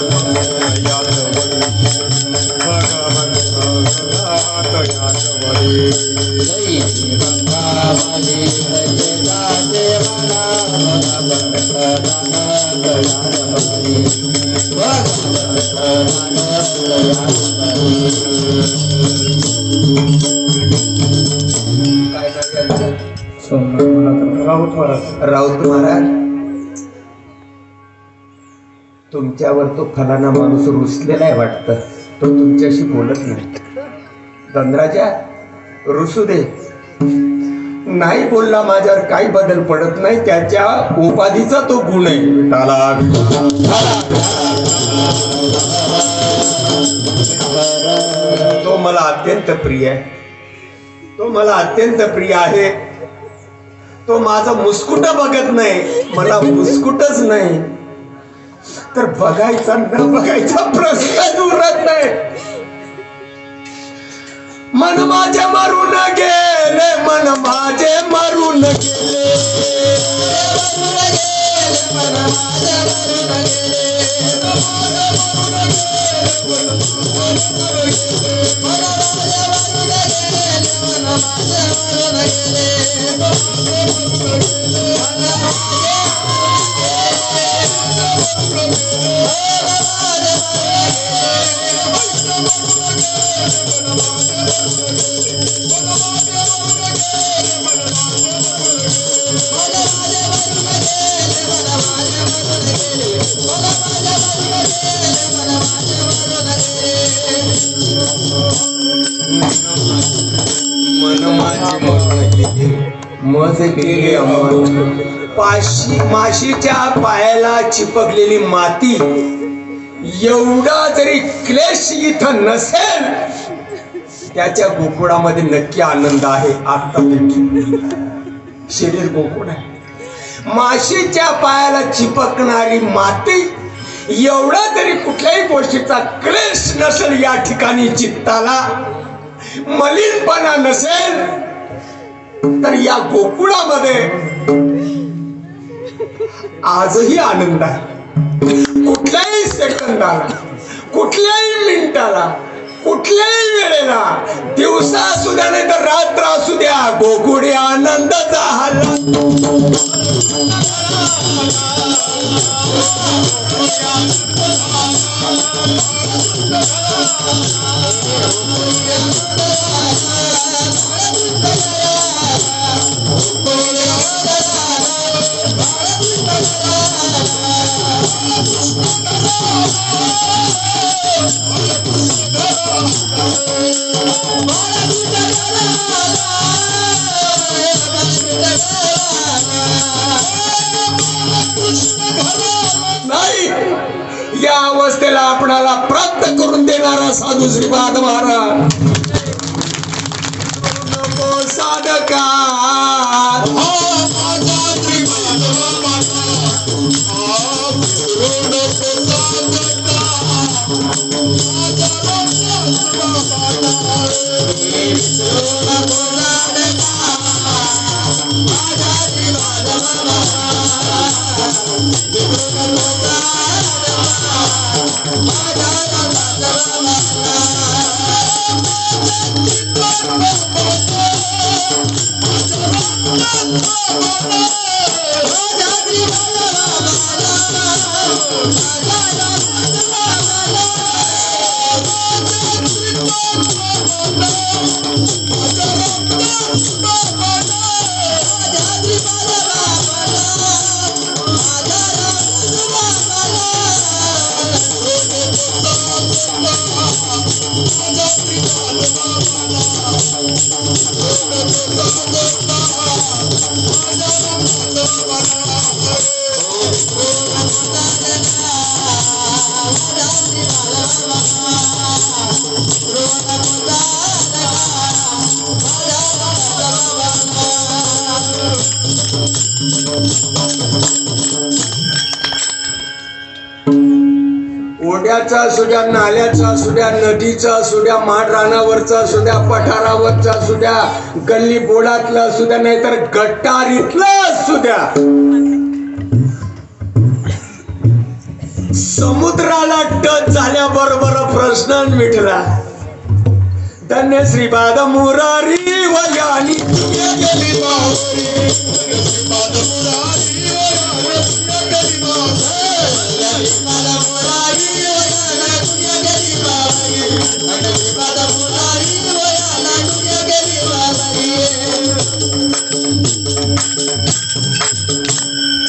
राऊत महाराज, तुमच्यावर तो फलाना माणूस रुसलेला आहे वाटतं. तो तुमच्याशी बोलत नाही. धनराजा रुसू दे. नाही बोलला माझ्यावर काही बदल पडत नाही. त्याच्या उपाधीचा तो गुण आहे. तो मला अत्यंत प्रिय आहे. तो मला अत्यंत प्रिय आहे. तो माझं मुस्कुट बघत नाही, मला मुस्कुटच नाही. तर बघायचा न बघायचा प्रश्नच उरत नाही. मन माझे मरून गेले, मन माझे मरून गेले, मन माझे मज केले अमर. माशीच्या पायाला चिपकलेली माती एवढा जरी क्लेश इथं नसेल, त्याच्या गोकुळामध्ये नक्की आनंद आहे. आता शरीर गोकुळ आहे. माशीच्या पायाला चिपकणारी माती एवढा जरी कुठल्याही गोष्टीचा क्लेश नसेल, या ठिकाणी चित्ताला मलिनपणा नसेल, तर या गोकुळामध्ये आजही आनंद आहे. कुठल्याही सेकंदाला, कुठल्याही मिनिटाला, कुठल्याही वेळेला, दिवसा असू द्या नाही तर रात्र असू द्या, गोकुळी आनंदाचा हल्ला. नाही, या अवस्थेला आपणाला प्राप्त करून देणारा साधू श्रीपाद महाराज. नको साधका ओढ्याचा असू द्या, नाल्याचा असू द्या, नदीचा असू द्या, माठ रानावरचा असू द्या, पठारावरचा असू द्या, गल्ली बोळातलं असू द्या, नाहीतर गटारीतलं असू द्या, समुद्राला टच झाल्याबरोबर प्रश्न मिटला. धन्य श्रीपाद मुरारी वयानी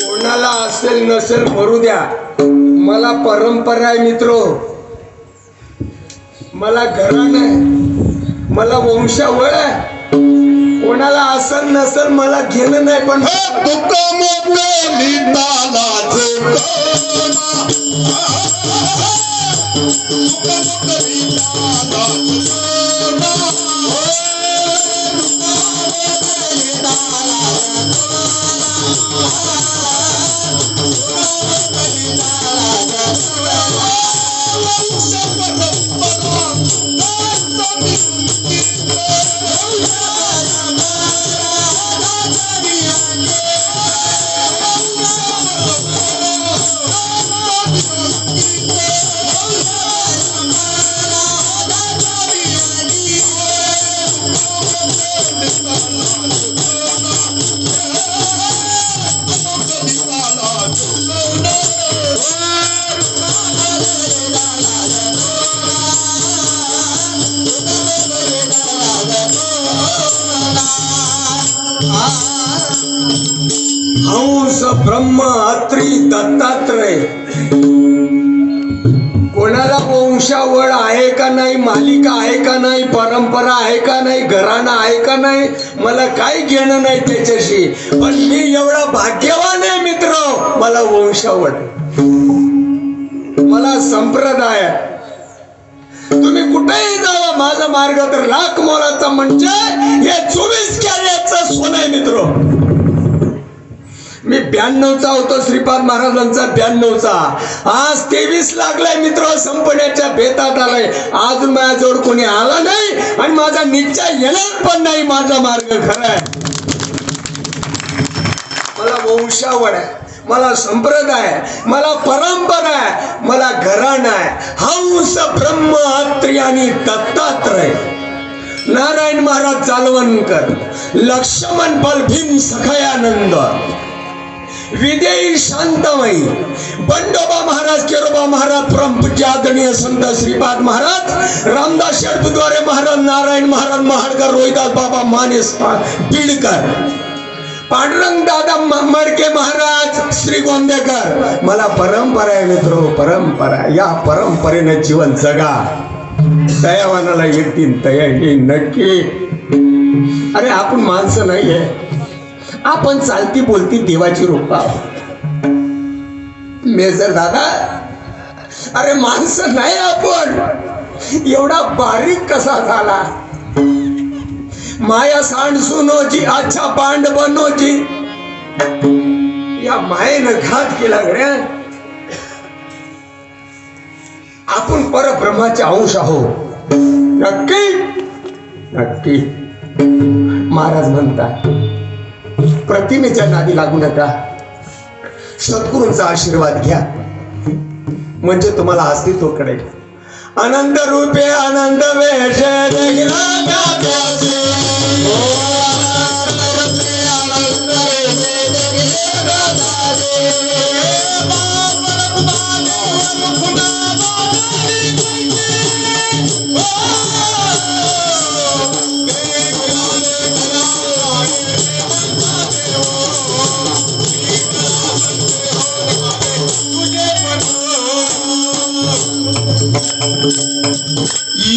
कोणाला असेल नसेल मरू द्या, मला परंपरा आहे मित्रो, मला घराणं आहे, मला वंशावळ आहे. कोणाला असेल नसेल मला घेणं नाही, पण हंस ब्रह्म अत्री दत्तात्रय कोणाला वंशावळ आहे का नाही, मालिका आहे का नाही, परंपरा आहे का नाही, घराणा आहे का नाही, मला काही घेणं नाही त्याच्याशी. पण मी एवढा भाग्यवान आहे मित्र, मला वंशावळ, मला संप्रदाय. तुम्ही कुठेही जावा, माझा मार्ग तर लाख मोलाचा, म्हणजे हे 24 कॅरेटचं सोनं आहे मित्र. मी 92चा होतो, श्रीपाद महाराजांचा 92चा, आज 23 लागलाय मित्र, संपण्याच्या बेतात आलाय. अजून माझ्याजवळ कोणी आला नाही आणि माझा निश्चय येणार पण नाही. माझा मार्ग खरा आहे. मला वंशावळ आहे, मला संप्रदाय आहे, मला परंपरा आहे, मला घराणा आहे. हंस ब्रह्म अत्री आणि दत्तात्रय, नारायण महाराज जालवणकर, लक्ष्मण बल भीम सखयानंद, विदेही शांतमयी, बंडोबा महाराज, केरोबा महाराज, परमपूज्य आदरणीय संत श्रीपाद महाराज, रामदास शेठ बुधवारे महाराज, नारायण महाराज महाडकर, रोहिदास बाबा मानेस बीडकर, पांडुरंग दादा मडके महाराज, श्री गोंदेकर. मला परंपरा आहे मित्र, परंपरा. या परंपरेने जीवन जगा. दयावानाला एक दिन दया येईल नक्की. अरे आपण माणसं नाहीये, आपण चालती बोलती देवाची रूप आहोत. मेजर दादा, अरे माणसं नाही आपण. एवढा बारीक कसा झाला. माया सांड सुनोजी, अच्छा पांड बनोजी. या मायेनं घात केला गड्या. आपण परब्रह्माचे अंश आहोत. नक्की नक्की. महाराज म्हणतात, प्रतिमेच्या नादी लागू नका, सद्गुरूंचा आशीर्वाद घ्या, म्हणजे तुम्हाला अस्तित्व कळेल. आनंद रूपे आनंद वेश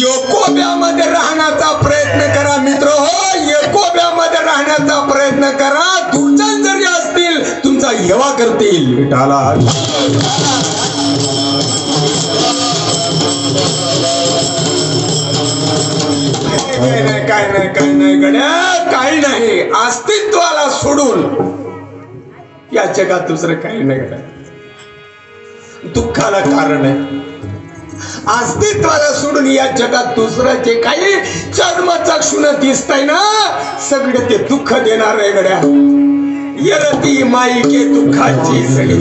एकोब्यामध्ये राहण्याचा प्रयत्न करा मित्र हो. एकोब्यामध्ये राहण्याचा प्रयत्न करा. तुमच्या जरी असतील, तुमचा हेवा करतील. विठाला काय नाही गड्या, काही नाही. अस्तित्वाला सोडून या जगात दुसरं काही नाही गड्या. दुःखाला कारण आहे. अस्तित्वाला सोडून या जगात दुसरं जे काही चर्मचक्षुन दिसतंय ना, सगळं ते दुःख देणार आहे गड्या. यरती माईके दुःखाची सडी.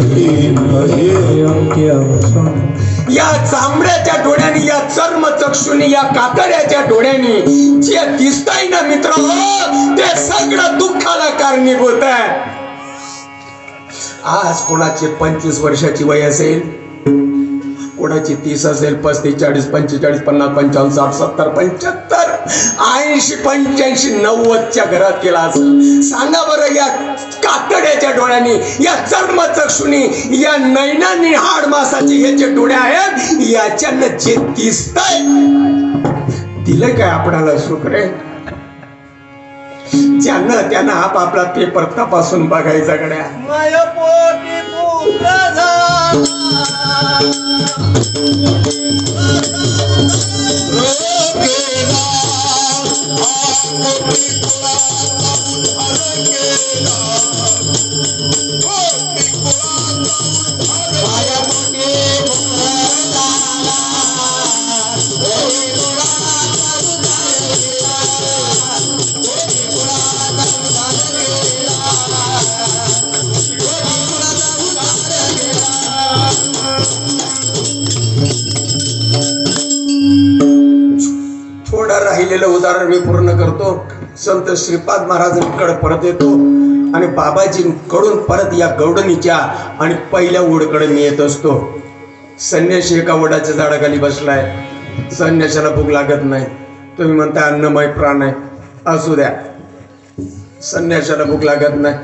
या चांबड्याच्या डोळ्यांनी, या चर्मचक्षुनी, या कातड्याच्या डोळ्यांनी जे दिसतंय ना मित्र, ते सगळं दुःखाला कारणीभूत आहे. आज कोणाचे 25 वर्षाची वय असेल, कोणाची 30 असेल, 35, 40, 45, 50, 55, 60, 70, 75, 80, 85, 90च्या घरात केला असेल. सांगा बरं, या कातड्याच्या डोळ्यांनी, या चर्मचक्षुनी, या नैनांनी, हाड मासाची हे जे डोळे आहेत, याच्यानं जे दिसतंय, दिलं काय आपणाला सुख रे? ज्यांना त्यांना आपापला पेपर तपासून बघायचा गड्या. राहिलेलं उदाहरण मी पूर्ण करतो. संत श्रीपाद महाराजांकडे परत येतो आणि बाबाजींकडून परत या गौडणीच्या आणि पहिल्या ओढकडे मी येत असतो. संन्याशी एका वडाच्या झाडाखाली बसलाय. संन्याशाला भूक लागत नाही. तुम्ही म्हणता अन्नमय प्राण आहे, असू द्या. संन्याशाला भूक लागत नाही,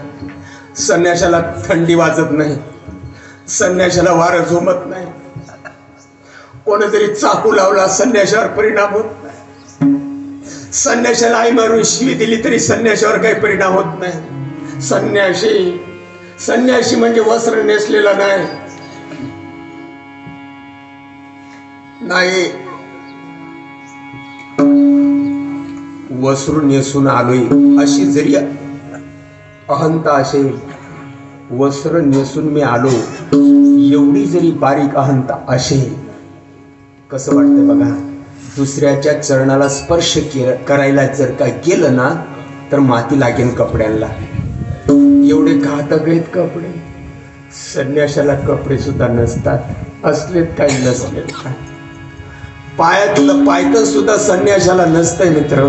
संन्याशाला थंडी वाजत नाही, संन्याशाला वारं झोमत नाही. कोणतरी चाकू लावला संन्याशावर परिणाम होत नाही. संन्याशाला आई मारून शिवी दिली तरी संन्याशावर काही परिणाम होत नाही. संन्याशी म्हणजे वस्त्र नेसलेला नाही. वस्त्र नेसून आलोय अशी जरी अहंता असेल, वस्त्र नेसून मी आलो एवढी जरी बारीक अहंता असेल, कसं वाटतं बघा. दुसऱ्याच्या चरणाला स्पर्श करायला जर काय केलं ना तर माती लागेल कपड्यांना. एवढे घातक आहेत कपडे. संन्याशाला कपडे सुद्धा नसतात, असलेत काही नसलेत काय. पायातलं पायतन सुद्धा संन्याशाला नसतंय मित्र.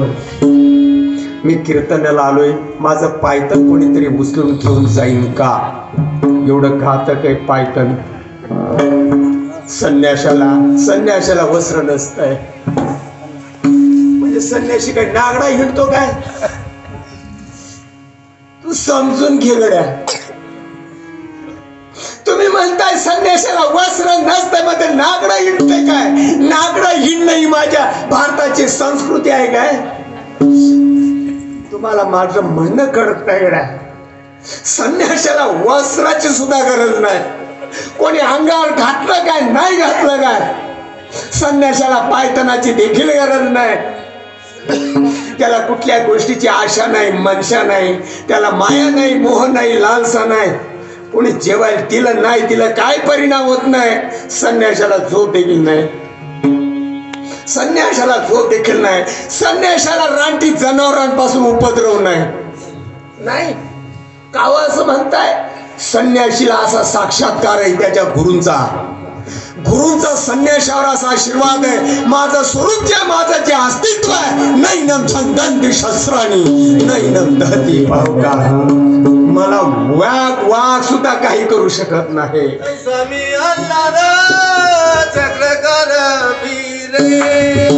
मी कीर्तनाला आलोय, माझं पायतन कोणीतरी उचलून घेऊन जाईन का? एवढं घातक आहे पायतन. संन्याशाला वस्त्र नसतंय म्हणजे संन्याशी काय नागडा हिंडतो काय? तू समजून घे गड्या. तुम्ही म्हणताय संन्याशाला वस्त्र नसतंय, मध्ये नागडा हिंडतंय काय? नागडा हिंडणं ही माझ्या भारताची संस्कृती आहे काय? तुम्हाला माझं म्हणणं कळत नाही गड्या. संन्याशाला वस्त्राची सुद्धा गरज नाही. कोणी अंगावर घातलं काय नाही घातलं काय, संन्याशाला पायतनाची देखील गरज नाही. त्याला कुठल्या गोष्टीची आशा नाही, मनशा नाही, त्याला माया नाही, मोह नाही, लालसा नाही. कोणी जेवायला दिलं नाही दिलं काय परिणाम होत नाही. संन्याशाला झोप देखील नाही. संन्याशाला झोप देखील नाही. संन्याशाला रानटी जनावरांपासून उपद्रव नाही. काव असं म्हणताय? संन्याशीला असा साक्षात्कार आहे त्याच्या गुरूंचा संन्याशावर असा आशीर्वाद आहे. माझं स्वरूप जे, माझं जे अस्तित्व आहे, नैनम छंदंती शस्त्राणी नैनम दहती पावका. मला वाघ सुद्धा काही करू शकत नाही. स्वामी अल्लाह चक्रकर वीरे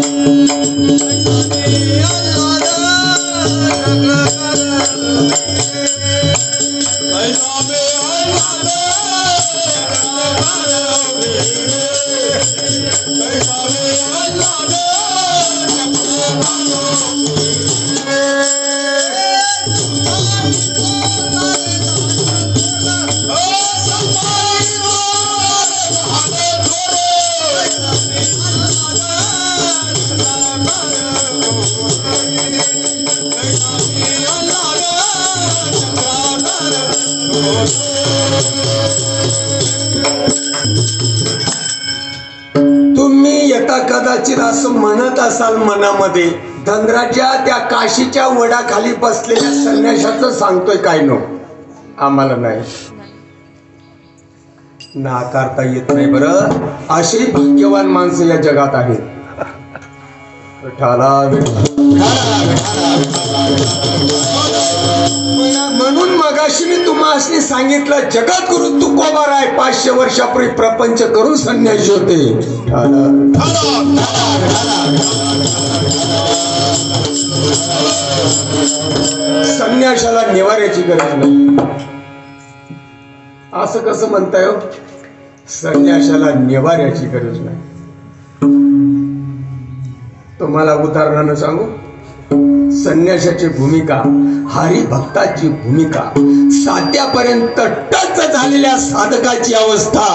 तुम्ही यथा कदाचित असं म्हणत असाल मनामध्ये, धनराजा त्या काशीच्या वडाखाली बसलेल्या संन्याशाचं सांगतोय काय? नो, आम्हाला नाही नाकारता येत नाही बरं. अशी भाग्यवान माणसं या जगात आहेत. म्हणून मगाशी मी तुम्हाला सांगितलं, जगद्गुरु तुकोबाराय 500 वर्षापूर्वी प्रपंच करून संन्यासी होते. संन्याशाला निवाऱ्याची गरज नाही. असं कसं म्हणताय? संन्याशाला निवाऱ्याची गरज नाही. तुम्हाला उदाहरणानं सांगू. संन्यासाची भूमिका, हरिभक्ताची भूमिका, साध्यापर्यंत टच झालेल्या साधकाची अवस्था.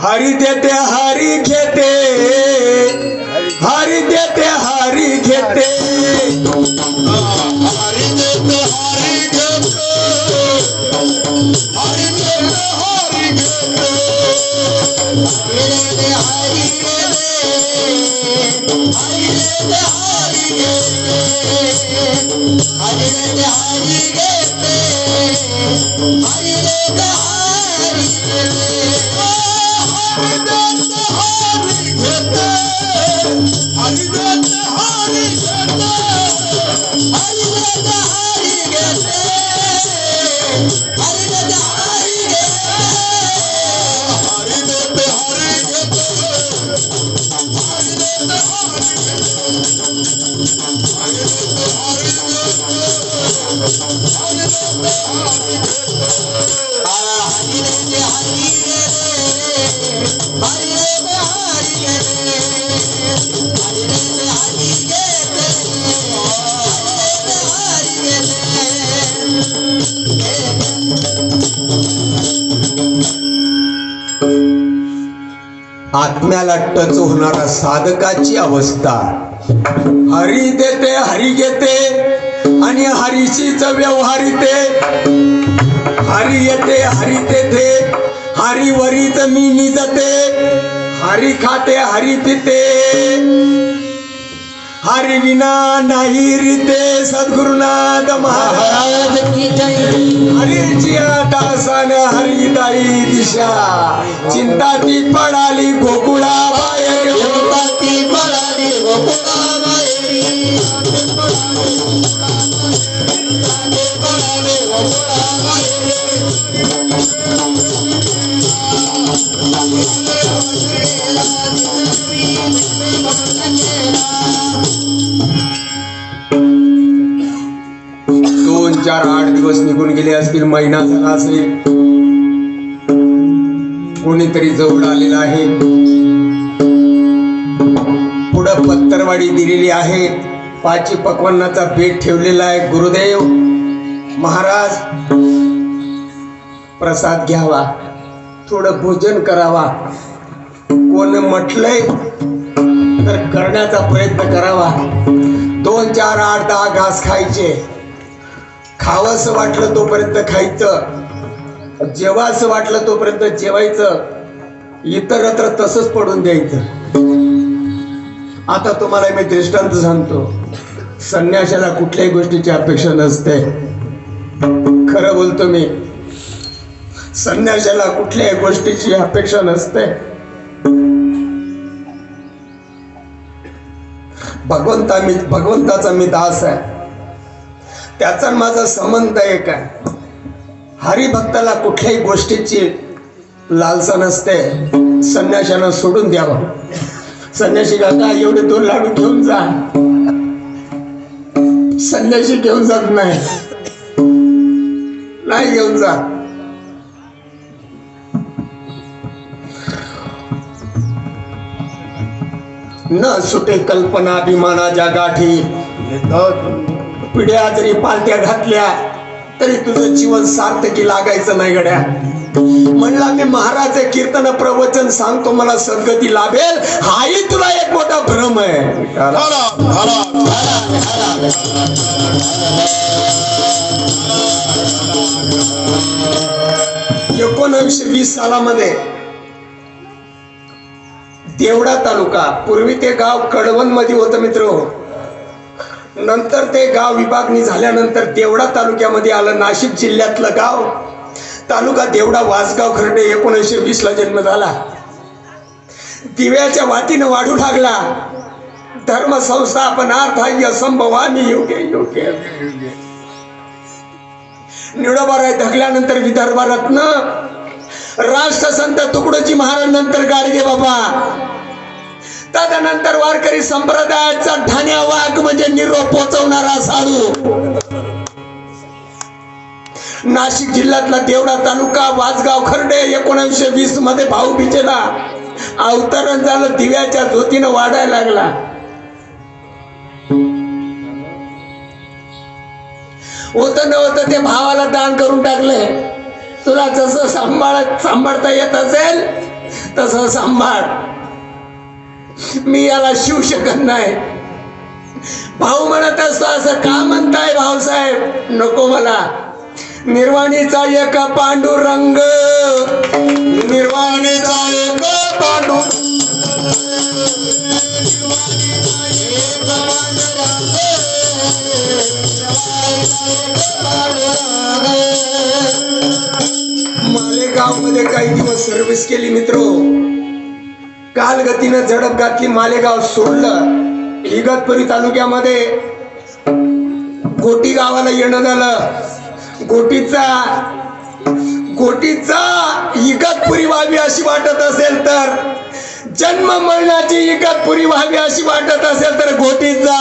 हरी देते हरी घेते, हरी देते हरी घेते, हरी देते हरी घेते, हरी देते हरी घेते, हरी आत्म्याला टच होणारा साधकाची अवस्था. हरी देते हरी घेते आणि हरीशीच व्यवहारिते. हरी येते हरी तेथे हरी वरीत मी निजते. हरी खाते हरी पिते हरी विना नाही रीते. सद्गुरुनाथ महाराज की जय. हरीची दासान हरिदाई दिशा. चिंता ती पडाली गोकुळा बाहेर. चिंता ती पडाली गोकुळा दोन चार 8 दिवस निघून गेले असतील. महिना झाला असेल. कोणीतरी जवळ आलेला आहे. पुढं पत्तरवाडी दिलेली आहे. पाची पक्वान्नाचा बेट ठेवलेला आहे. गुरुदेव महाराज प्रसाद घ्यावा, थोडं भोजन करावा. कोण म्हटलंय तर करण्याचा प्रयत्न करावा. 2 4 8 10 घास खायचे. खावंसं वाटलं तोपर्यंत खायचं. जेवायचं वाटलं तोपर्यंत जेवायचं. इतरत्र तसंच पडून द्यायचं. आता तुम्हाला मी दृष्टांत सांगतो. संन्याशाला कुठल्याही गोष्टीची अपेक्षा नसते. खरं बोलतो मी. संन्याशाला कुठल्याही गोष्टीची अपेक्षा नसते. भगवंताचा मी दास आहे. त्याचा माझा संबंध एक आहे. हरिभक्ताला कुठल्याही गोष्टीची लालसा नसते. संन्याशानं सोडून द्यावं. संन्याशी काका एवढे 2 लाडू घेऊन जा. संन्याशी घेऊन जात नाही. घेऊन जा. न सुटे कल्पना अभिमानाच्या गाठी. पिढ्या जरी पालत्या घातल्या तरी तुझं जीवन सार्थकी लागायचं नाही गड्या. म्हणला मी महाराज कीर्तन प्रवचन सांगतो मला सद्गती लाभेल. हाही तुला एक मोठा भ्रम आहे. 1920 सालामध्ये देवडा तालुका, पूर्वी ते गाव कडवण मध्ये होतं मित्र. नंतर ते गाव विभागणी झाल्यानंतर देवडा तालुक्यामध्ये आलं. नाशिक जिल्ह्यातलं गाव. तालुका देवडा, वासगाव खर्डे. 1920 ला जन्म झाला. दिव्याच्या वातीनं वाढू लागला. धर्म संस्थापनार्थाय संभवामी युगे युगे. निडोबाराय धकल्यानंतर विदर्भ रत्न. राष्ट्रसंत तुकडोजी महाराज, नंतर गाडगे बाबा. तदनंतर वारकरी संप्रदायाचा ठाण्या वाघ म्हणजे निरोप पोचवणारा साधू. नाशिक जिल्ह्यातला देवडा तालुका, वासगाव खर्डे. 1920 मध्ये भाऊबीजेला अवतरण झालं. दिव्याच्या ज्योतीनं वाढायला लागला. होतं नव्हतं ते भावाला दान करून टाकले. तुला जसं सांभाळता येत असेल तसं सांभाळ. मी याला शिवू शकत नाही. भाऊ म्हणत असतो असं का म्हणताय भाऊसाहेब? नको मला. निर्वाणीचा एक पांडुरंग. निर्वाणीचा एक पांडुरंग. मालेगाव मध्ये काही दिवस सर्व्हिस केली मित्र. कालगतीनं झडप घातली. मालेगाव सोडलं. इगतपुरी तालुक्यामध्ये गोटी गावाला येणं झालं. गोटीचा इगतपुरी व्हावी अशी वाटत असेल तर, जन्म मरणाची इगतपुरी व्हावी अशी वाटत असेल तर गोटीचा.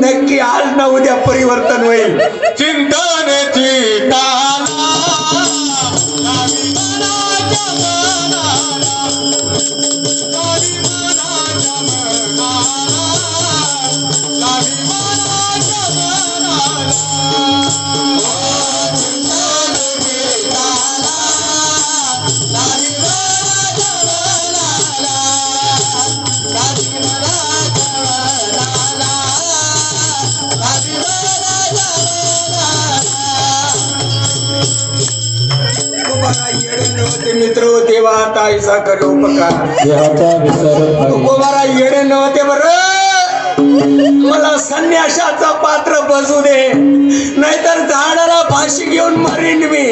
नक्की आज ना उद्या परिवर्तन होईल. चिंतनेची ताला मित्र होते वाहता ऐसा करो उपकार देहाचा विसर तुकोबारा येडे नव्हते बर मला संन्याशाचं पात्र बसू दे नाहीतर झाडाला फाशी घेऊन मरीन मी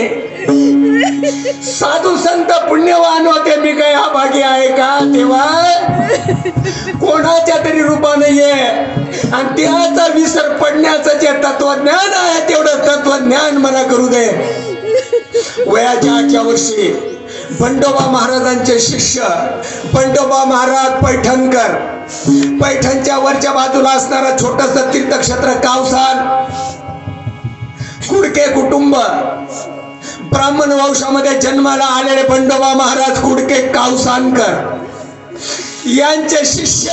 साधू संत पुण्यवान होते मी काय अभागी आहे का तेव्हा कोणाच्या तरी रूपाने ये आणि त्याचा विसर पडण्याचं जे तत्वज्ञान आहे तेवढं तत्वज्ञान मला करू दे वयाच्या 8व्या वर्षी बंडोबा महाराजांचे शिष्य बंडोबा महाराज पैठणकर पैठणच्या वरच्या बाजूला असणारा छोटस तीर्थक्षेत्र कावसान कुडके कुटुंब ब्राह्मण वंशामध्ये जन्माला आलेले बंडोबा महाराज कुडके कावसानकर यांचे शिष्य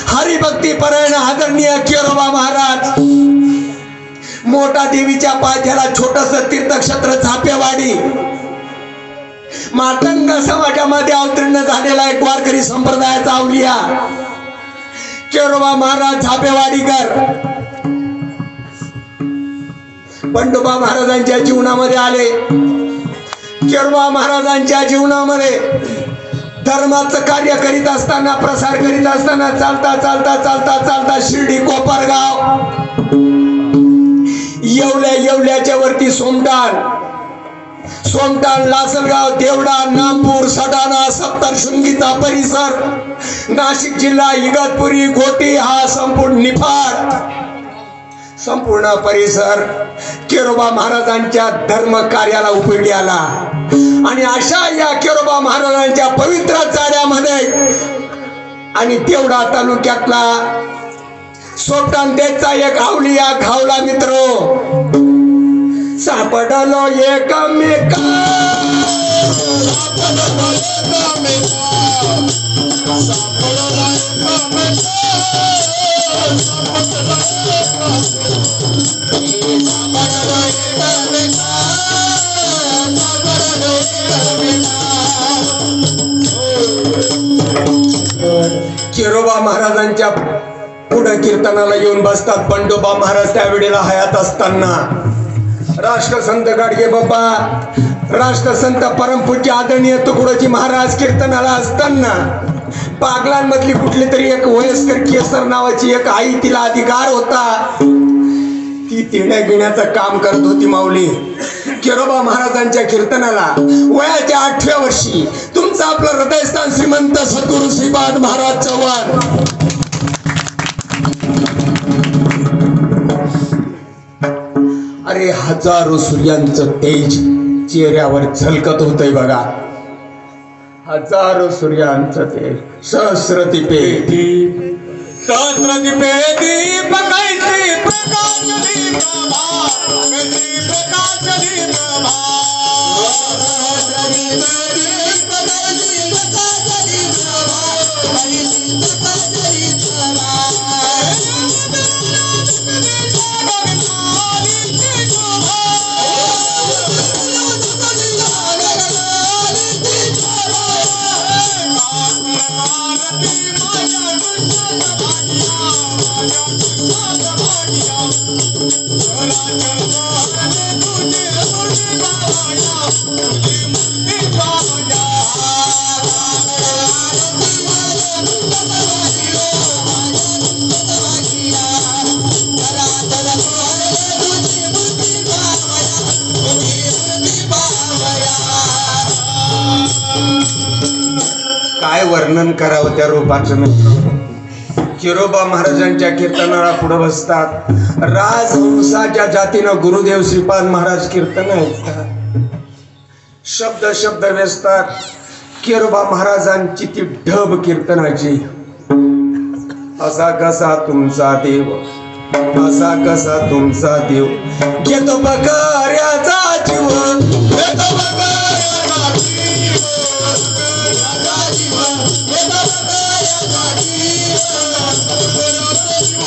हरिभक्ती परायण आदरणीय केरोबा महाराज मोठा देवीच्या पायथ्याला छोटस तीर्थक्षेत्र झापेवाडी मातंग समाजामध्ये अवतीर्ण झालेला एक वारकरी संप्रदायाचा अवलिया केरोबा महाराज झापेवाडीकर बंडोबा महाराजांच्या जीवनामध्ये आले केरोबा महाराजांच्या जीवनामध्ये धर्माचं कार्य करीत असताना प्रसार करीत असताना चालता चालता चालता चालता शिर्डी कोपरगाव येवल्याच्या वरती सोमटाण लासलगाव देवडा नामपूर सडाणा सप्तशृंगीचा परिसर नाशिक जिल्हा इगतपुरी घोटी हा संपूर्ण परिसर केरोबा महाराजांच्या धर्म कार्याला उपयोगी आला आणि अशा या केरोबा महाराजांच्या पवित्र चाऱ्यामध्ये आणि देवडा तालुक्यातला सोमटाण देशचा एक आवलिया घावला मित्र सापडलो एकमेका केरोबा महाराजांच्या पुढे कीर्तनाला येऊन बसतात बंडोबा महाराज त्यावेळेला हयात असताना राष्ट्रसंत गाडगे बाबा राष्ट्रसंत परमपूज्य आदरणीय तुकडोजी महाराज कीर्तनाला असताना बागलांमधली कुठली तरी एक वयस्कर केसर नावाची एक आई तिला अधिकार होता ती तिण्या घेण्याचं काम करत होती माऊली केरोबा महाराजांच्या कीर्तनाला वयाच्या 8व्या वर्षी तुमचं आपलं हृदयस्थान श्रीमंत सद्गुरू श्रीपाद महाराज चव्हाण अरे हजारो सूर्यांचं तेज चेहऱ्यावर झलकत होतंय बघा हजारो सूर्यांचं तेज सहस्र दीपे दीप कैसे प्रकाश दीप काय वर्णन करावं त्या रूपाचं केरोबा महाराजांच्या कीर्तनाला पुढे बसतात राजहंसाच्या जातीनं गुरुदेव श्रीपाद महाराज कीर्तन ऐकतात शब्द शब्द वेचतात केरोबा महाराजांची ती ढब कीर्तनाची असा कसा तुमचा देव असा कसा तुमचा देव घेतो बकऱ्याचा जीव घेतो बकऱ्याचा जीव घेतो बकऱ्याचा जीव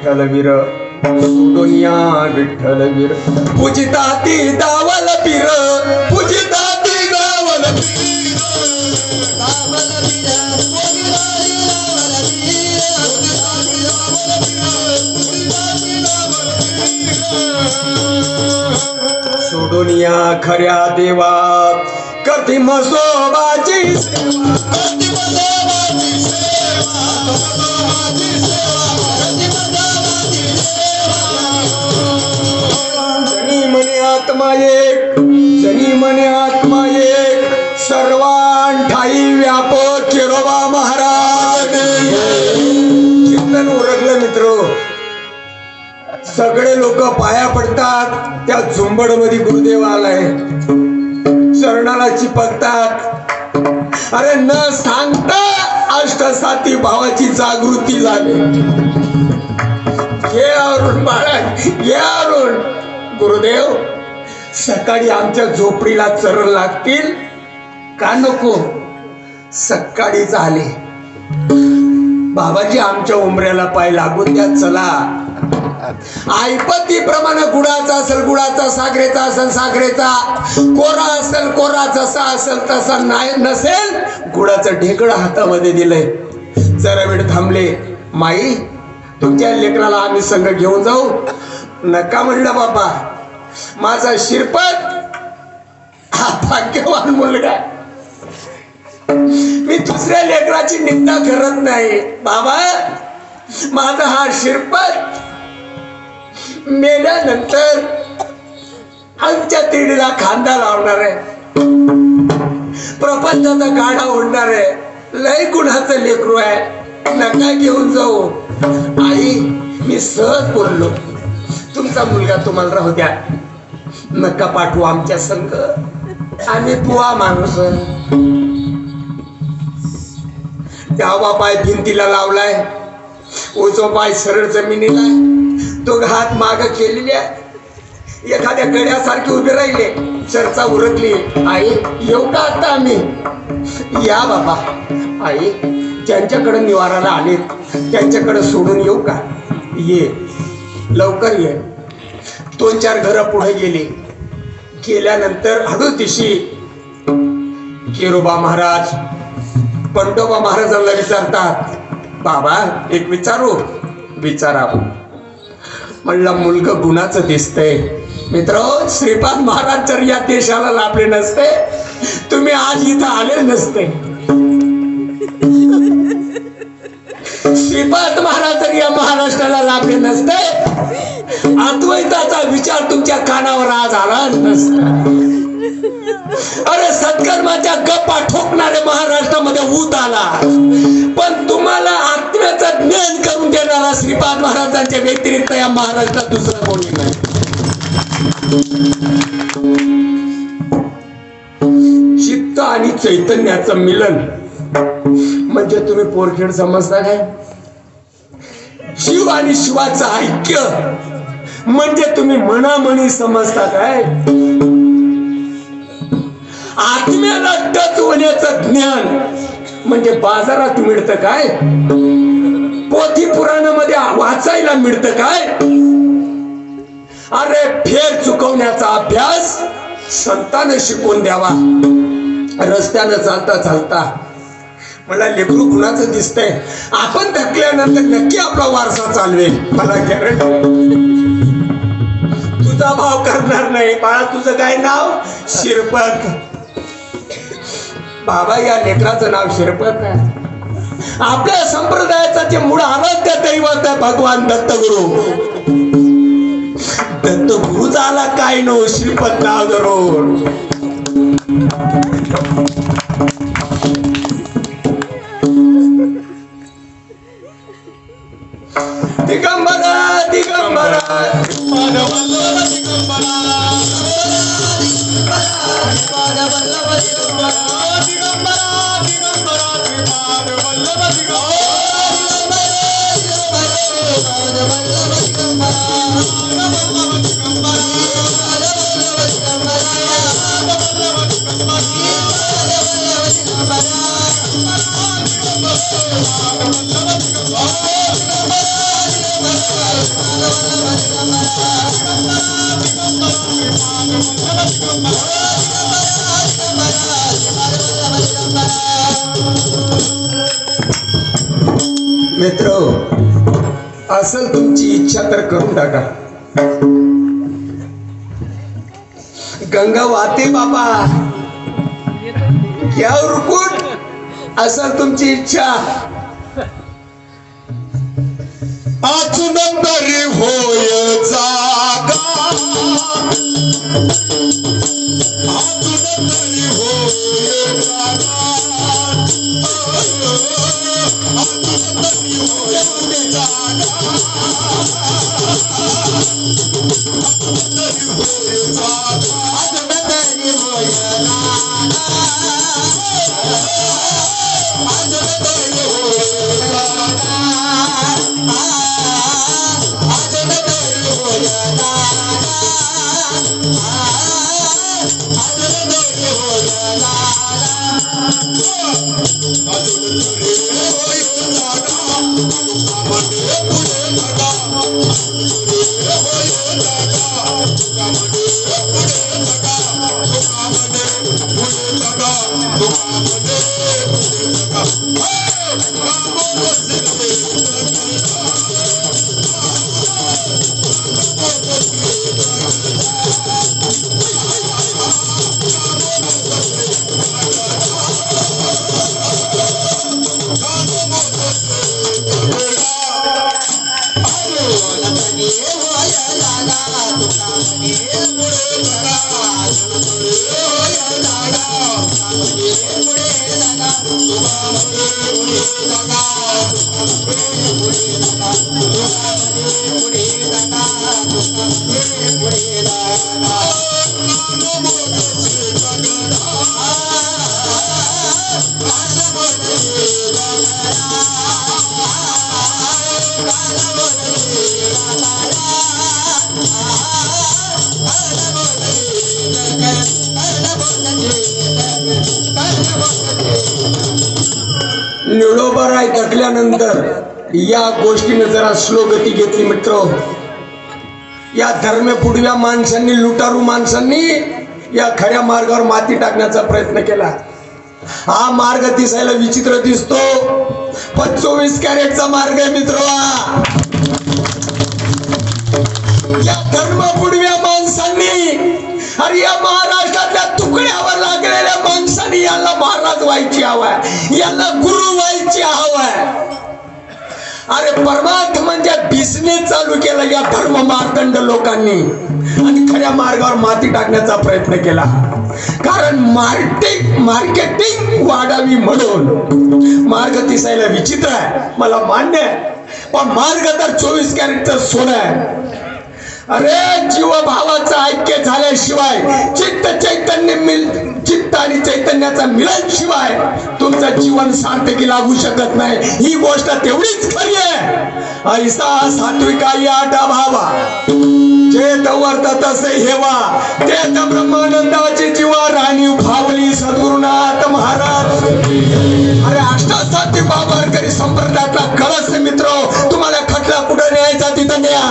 विठ्ठलवीर सोडूनिया विठ्ठलवीर पूजिताती दावल पीर पूजिताती गावल सोडूनिया खऱ्या देवा करती मसोबाची सेवा करती मसोबाची जनी मने आत्मा एक जनी मने आत्मा एक सर्वांठाई व्यापक केरोबा महाराज कीर्तन उरगलं मित्र सगळे लोक पाया पडतात त्या झुंबड मध्ये गुरुदेव आलाय चरणाला चिपकतात अरे न सांगता अष्टसाती भावाची जागृती झाली हे अरुण बाळा हे अरुण गुरुदेव सकाळी आमच्या झोपडीला चरण लागतील का नको सकाळी झाले बाबाजी आमच्या उमऱ्याला पाय लागून द्या चला ऐपती प्रमाणे गुळाचा असेल गुळाचा साखरेचा असेल साखरेचा कोरा असेल कोरा जसा असेल तसा नाही नसेल गुळाचं ढेकळ हातामध्ये दिलंय जरा वेळ थांबले माई तुमच्या लेकराला आम्ही संघ घेऊन जाऊ नका म्हणलं बाबा माझा शिरपत हा भाग्यवान मुलगा मी दुसऱ्या लेकराची निंदा करत नाही बाबा माझा हा शिरपत मेल्यानंतर आमच्या तिडीला खांदा लावणार आहे प्रपंचाचा गाडा ओढणार आहे लय गुणाचं लेकरू आहे नका घेऊन जाऊ आई मी सहज बोललो तुमचा मुलगा तुम्हाला राहू द्या नका पाठवू आमच्या संग आम्ही बुवा माणूस डावा पाय भिंतीला लावलाय उजवा पाय सरळ जमिनीला तो हात माग केलेले एखाद्या गड्यासारखे उभे राहिले चर्चा उरकली आई येऊ का आता आम्ही या बाबा आई ज्यांच्याकडे निवाराला आले त्यांच्याकडे सोडून येऊ का ये लवकर ये 2-4 घरं पुढे गेली गेल्यानंतर हळूदिशी केरोबा महाराज पंडोबा महाराजांना विचारतात बाबा एक विचारू विचारा म्हणला मुलगा गुणाचं दिसतंय मित्र श्रीपाद महाराज जर या देशाला लाभले नसते तुम्ही आज इथं आले नसते श्रीपाद महाराज जर या महाराष्ट्राला लाभले नसते अद्वैताचा विचार तुमच्या कानावर आज आला नसता अरे सत्कर्माच्या गप्पा ठोकणारे महाराष्ट्रामध्ये ऊत आला पण तुम्हाला आत्म्याचं ज्ञान करून देणारा श्रीपाद महाराजांच्या व्यतिरिक्त या महाराष्ट्रात दुसरा कोणी नाही चित्त आणि चैतन्याचं मिलन म्हणजे तुम्ही पोरखेड समजता काय शिव आणि शिवाचं ऐक्य म्हणजे तुम्ही मनामनी समजता काय आत्म्याला टच होण्याचं ज्ञान म्हणजे बाजारात मिळतं काय पोथी पुराणामध्ये वाचायला मिळतं काय अरे फेर चुकवण्याचा अभ्यास संतांना शिकवून द्यावा रस्त्यानं चालता चालता मला लेकरू कुणाचं दिसतंय आपण थकल्यानंतर नक्की आपला वारसा चालवेल मला गॅरंटी तुझा भाव करणार नाही बाळा तुझं काय नाव शिरपत बाबा या लेकराचं नाव शिरपत आहे आपल्या संप्रदायाचा जे मूळ आराध्य दैवत आहे भगवान दत्तगुरु झाला काय नो श्रीपत नाव धरून दिगंबरा दिगंबरा मित्र, असेल तुमची इच्छा तर करून टाका. गंगा वाहते बाबा, घ्या रुकून. असेल तुमची इच्छा. अजून तरी होय जागा, अजून तरी होय जागा, अजून तरी होय जागा, अजून तरी होय जागा, अजून तरी होय जागा, अजून तरी होय जागा. निळोबाराय थकल्यानंतर या गोष्टीने जरा स्लो गती घेतली. मित्र, या धर्मपुडव्या माणसांनी, लुटारू माणसांनी या खऱ्या मार्गावर माती टाकण्याचा प्रयत्न केला. हा मार्ग दिसायला विचित्र दिसतो, पण 24 कॅरेटचा मार्ग आहे मित्र. या धर्मपुडव्या माणसांनी, अरे या महाराष्ट्रातल्या तुकड्यावर लागलेल्या माणसांनी यांना महाराज व्हायची हवाय, यांना गुरु व्हायची हवाय. अरे परमात्म्याच्या बिझनेस चालू केला या धर्म मार्तंड लोकांनी आणि खऱ्या मार्गावर माती टाकण्याचा प्रयत्न केला. कारण मार्केटिंग वाढावी म्हणून मार्ग दिसायला विचित्र आहे, मला मान्य आहे, पण मार्ग तर 24 कॅरेटचा सोनं आहे. अरे जीवभावाचं ऐक्य झाल्याशिवाय, चित्त आणि चैतन्याचा मिलन शिवाय तुमचं जीवन सार्थकी लागू शकत नाही. ही गोष्ट तेवढीच खरी आहे. ऐसा सात्विका याटा भावा, चेत वर्त तसे हेवा, तेत ब्रह्मानंदाची जीवा राणी भावली सद्गुरुनाथ महाराज. अरे अष्टासात्विक वारकरी संप्रदायातला कळस मित्र, तुम्हाला खटला कुठं न्यायचा तिथं न्या.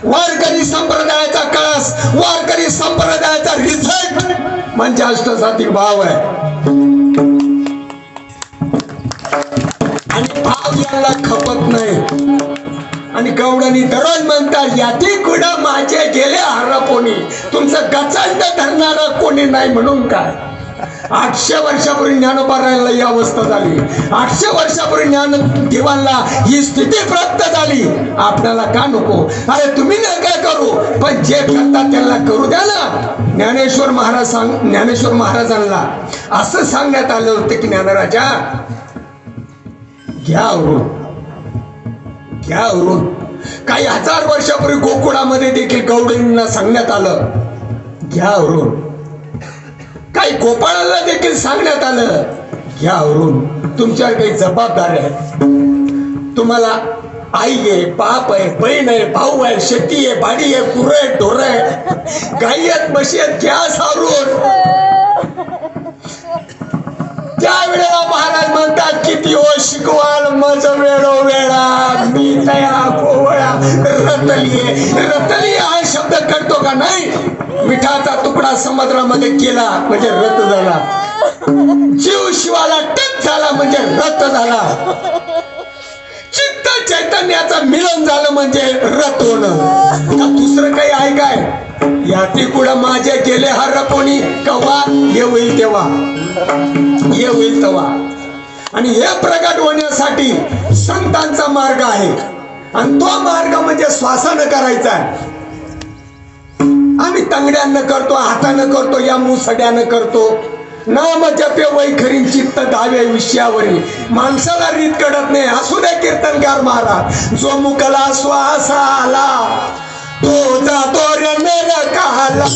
वारकरी संप्रदायाचा कळस, वारकरी संप्रदायाचा रिझल्ट म्हणजे अष्टसात्विक भाव आहे. आणि भाव याला खपत नाही. आणि गवडणी दररोज म्हणतात, याती कुड माझे गेले हर कोणी, तुमचं गचांड धरणारा कोणी नाही. म्हणून काय 800 वर्षापूर्वी ज्ञानोबारायला ही अवस्था झाली, 800 वर्षापूर्वी ज्ञानदेवांना ही स्थिती प्राप्त झाली. आपल्याला का नको? अरे तुम्ही नका करू, पण जे करतात त्यांना करू द्या ना. ज्ञानेश्वर महाराजांना असं सांगण्यात आलं होतं की ज्ञानराजा घ्या उरून. काही 1000 वर्षापूर्वी गोकुळामध्ये देखील गवळींना सांगण्यात आलं घ्या उरून. काही गोपाळाला देखील सांगण्यात आलं घ्या उरून. तुमच्यावर काही जबाबदारी आहे. तुम्हाला आई आहे, बाप आहे, बहीण आहे, भाऊ आहे, शेती आहे, बाडी आहे, गुरं आहे, ढोरं आहे, गाई आहेत, म्हशी आहेत, घ्या सारून. त्यावेळेला महाराज म्हणतात, किती हो शिकवाल मज वेळो वेळा, मी तया कोवळा रतली हा शब्द शब्द कळतो का नाही? मिठाचा तुकडा समुद्रामध्ये केला म्हणजे रत झाला, जीव शिवाला टच झाला म्हणजे रत झाला, चित्त चैतन्याचं मिलन झालं म्हणजे रत होणं. का दुसरं काही आहे काय? याती कुड माझे केले हर कोणी, कवा हे होईल तेव्हा, हे होईल तेव्हा. आणि हे प्रगट होण्यासाठी संतांचा मार्ग आहे, आणि तो मार्ग म्हणजे श्वासानं करायचा आहे. आम्ही तंगड्यानं करतो, हातानं करतो, या मुसड्यानं करतो. नाम जपे वैखरी चित्त धावे विषयावरी. माणसाला रीत कळत नाही. असू दे कीर्तनकार महाराज, जो मुकला श्वास आला तो जातो रे नरकाला.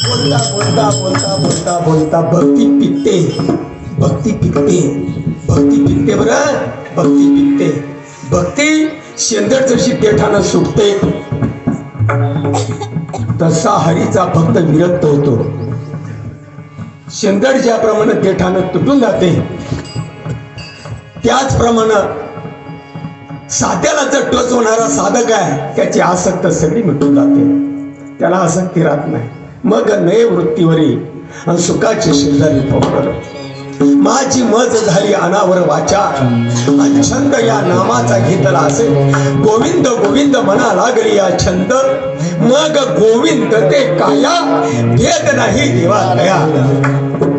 बोलता बोलता बोलता बोलता भक्ती पिकते, भक्ती पिकते, भक्ती पिकते, बरं भक्ती पिकते. भक्ती शेंदर जशी देठानं सुटते तसा हरीचा भक्त विरक्त होतो. शेंदर ज्याप्रमाणे देठानं तुटून जाते त्याचप्रमाणे साध्याला जर टोचवणारा साधक आहे त्याची आसक्त सगळी मिटून जाते, त्याला आसक्ती राहत नाही. मग नये वृत्तीवरी आणि सुखाची शेजारी पवकर. माझी मज झाली अनावर वाचा, आणि छंद या नामाचा घेतला असे. गोविंद गोविंद म्हणा लागली या छंद, मग गोविंद ते काया भेद नाही देवा दया.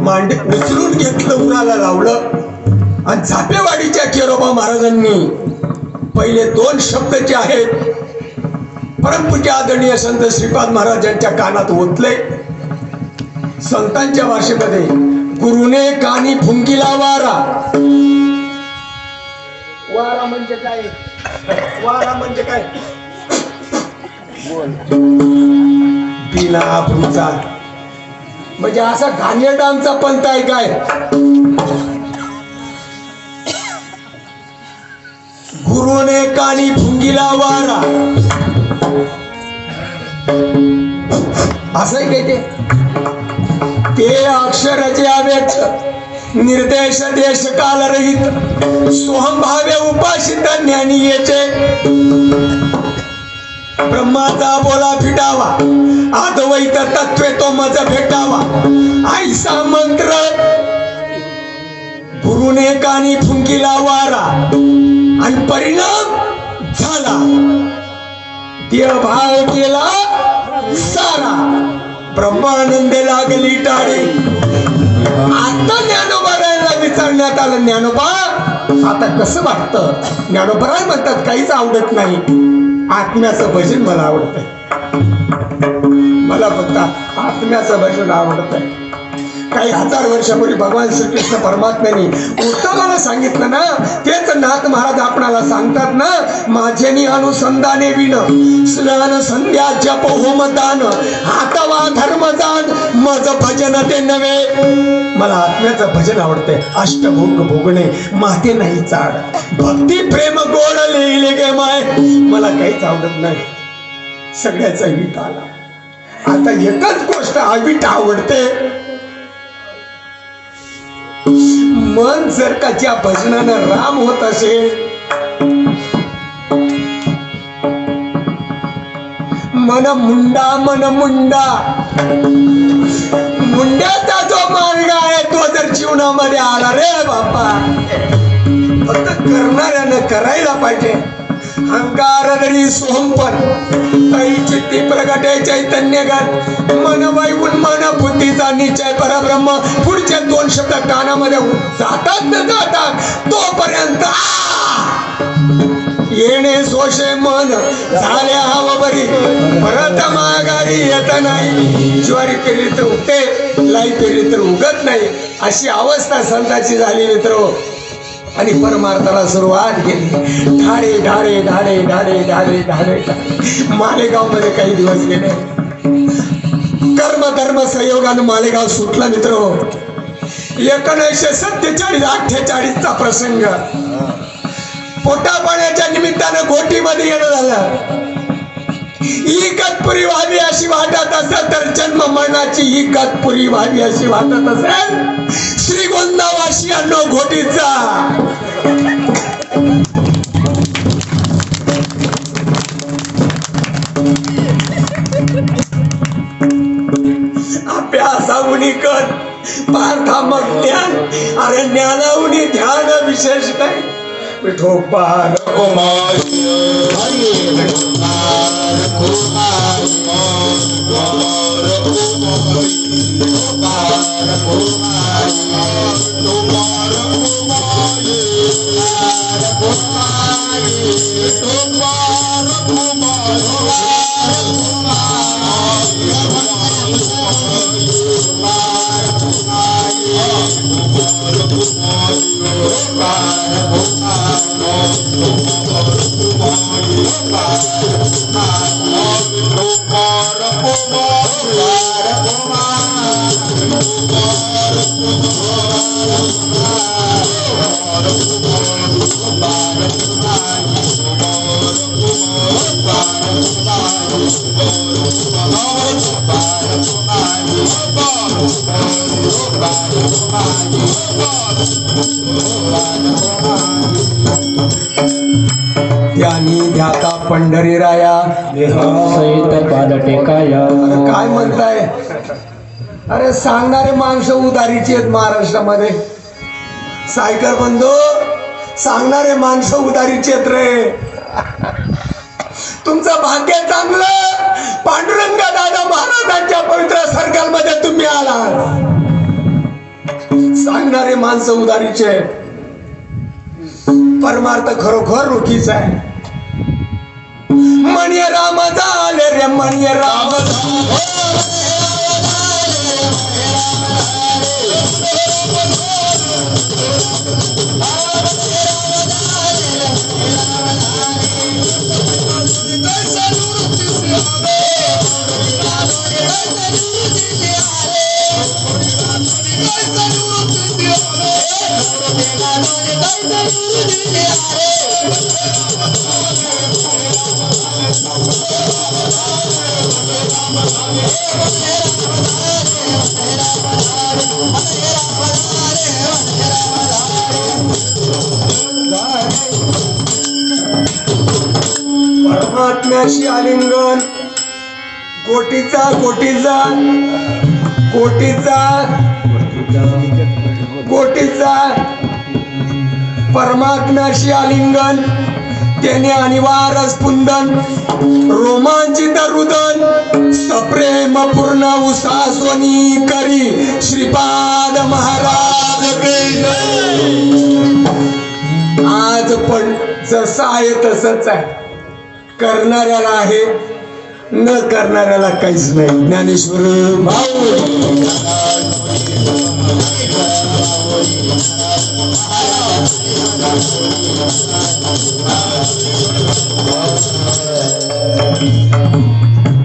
मांडे उचलून घेतलं, उराला लावलं, आणि झापेवाडीच्या केरोबा महाराजांनी पहिले 2 शब्द जे आहेत परमपूज्य आदरणीय संत श्रीपाद महाराजांच्या कानात ओतले. संतांच्या भाषेमध्ये गुरुने कानी फुंकीला वारा. वारा म्हणजे काय? वारा म्हणजे काय? बिना पुढचा म्हणजे असा घाणेरडांचा पंथ आहे काय? गुरुने कानी फुंकीला वारा असं काय? ते अक्षर जे अव्यक्त निर्देश देश काल रहित सोहंभावे उपासित ज्ञानी येचे. ब्रह्माचा बोला फिटावा, अद्वैत तत्वे तो मज भेटावा. ऐसा मंत्र गुरुने कानी फुंकीला वारा, आणि परिणाम झाला देह भाव केला सारा. ब्रह्मानंद लागली टाळी. आता ज्ञानोबाला विचारण्यात आलं, ज्ञानोबा आता कसं वाटतं? ज्ञानोबा म्हणतात काहीच आवडत नाही, आत्म्याचं भजन मला आवडतंय. मला फक्त आत्म्याचं भजन आवडतंय. काही 1000 वर्षापूर्वी भगवान श्रीकृष्ण परमात्म्याने उत्तमाला सांगितलं ना, तेच नाथ महाराज आपणाला सांगतात ना. माझेनी अनुसंधाने विण स्नान संध्या जप होम दान, हातवा धर्म जाण मज भजन ते नव्हे. मला आत्म्याचं भजन आवडतंय. अष्टभोग भोगणे माते नाही चाड, भक्ती प्रेम गोड लिहिले गे माय. मला काहीच आवडत नाही, सगळ्याचा वीट आला. आता एकच गोष्ट वीट आवडते. मन जर का ज्या भजनानं राम होत असेल, मन मुंडा मुंड्याचा जो मार्ग आहे तो जर जीवनामध्ये आला रे बापा, फक्त करणाऱ्यानं करायला पाहिजे. अहंकार दरी सोहंपण तई चित्ती प्रगटे चैतन्यगत, मन वैगुण मन बुद्धीचा निश्चय परब्रह्म. पुढचे 2 शब्द कानामध्ये जातात न जातात तोपर्यंत येणे सोशे मन झाले हवा बरी, परत माघारी येत नाही. ज्वारी पेरली तर उगते, लाई पेरली तर उगत नाही, अशी अवस्था संतांची झाली मित्र. आणि परमार्थाला सुरुवात केली. ढाळे ढाळे ढाळे ढाळे ढाळे ढाळे ढाळे. मालेगाव मध्ये काही दिवस गेले. कर्म धर्म संयोगानं मालेगाव सुटला मित्र. 1947-48 चा प्रसंग पोटापाण्याच्या निमित्तानं घोटीमध्ये येणं झालं. इकतपुरी व्हावी अशी वाटत असेल तर जन्म मरणाची इकतपुरी व्हावी अशी वाटत असेल श्रीगोंदावासियांनो घोटीचा अभ्यासाहुनी कर पार्था मग ज्ञान अरे ज्ञानाहुनी ध्यान विशेष काय विठोबार त्यांनी ध्याता पंढरी राया सहित पाद टेकाया. काय म्हणताय? अरे सांगणारे माणसं उदारीची आहेत महाराष्ट्रामध्ये. सायकर बंधू सांगणारे माणसं उदारीची आहेत रे. तुमचं भाग्य चांगलं पांडुरंग दादा महाराजांच्या पवित्र सर्कल मध्ये तुम्ही आलात. सांगणारे माणसं उदारीचे परमार्थ खरोखर रोखीचा आहे. मण्य राम झाले रे मण्य राम परमात्म्याशी आलिंगन कोटीचा कोटीचा कोटीचा कोटीचा परमात्म्याशी आलिंगन त्याने अनिवार्य स्पुंदन रोमांचित रुदन सप्रेम पूर्ण उसास्वनी करी श्रीपाद महाराज आज पण जसं आहे तसंच आहे. करणाऱ्याला आहे न करणाऱ्याला काहीच नाही. ज्ञानेश्वर भाऊ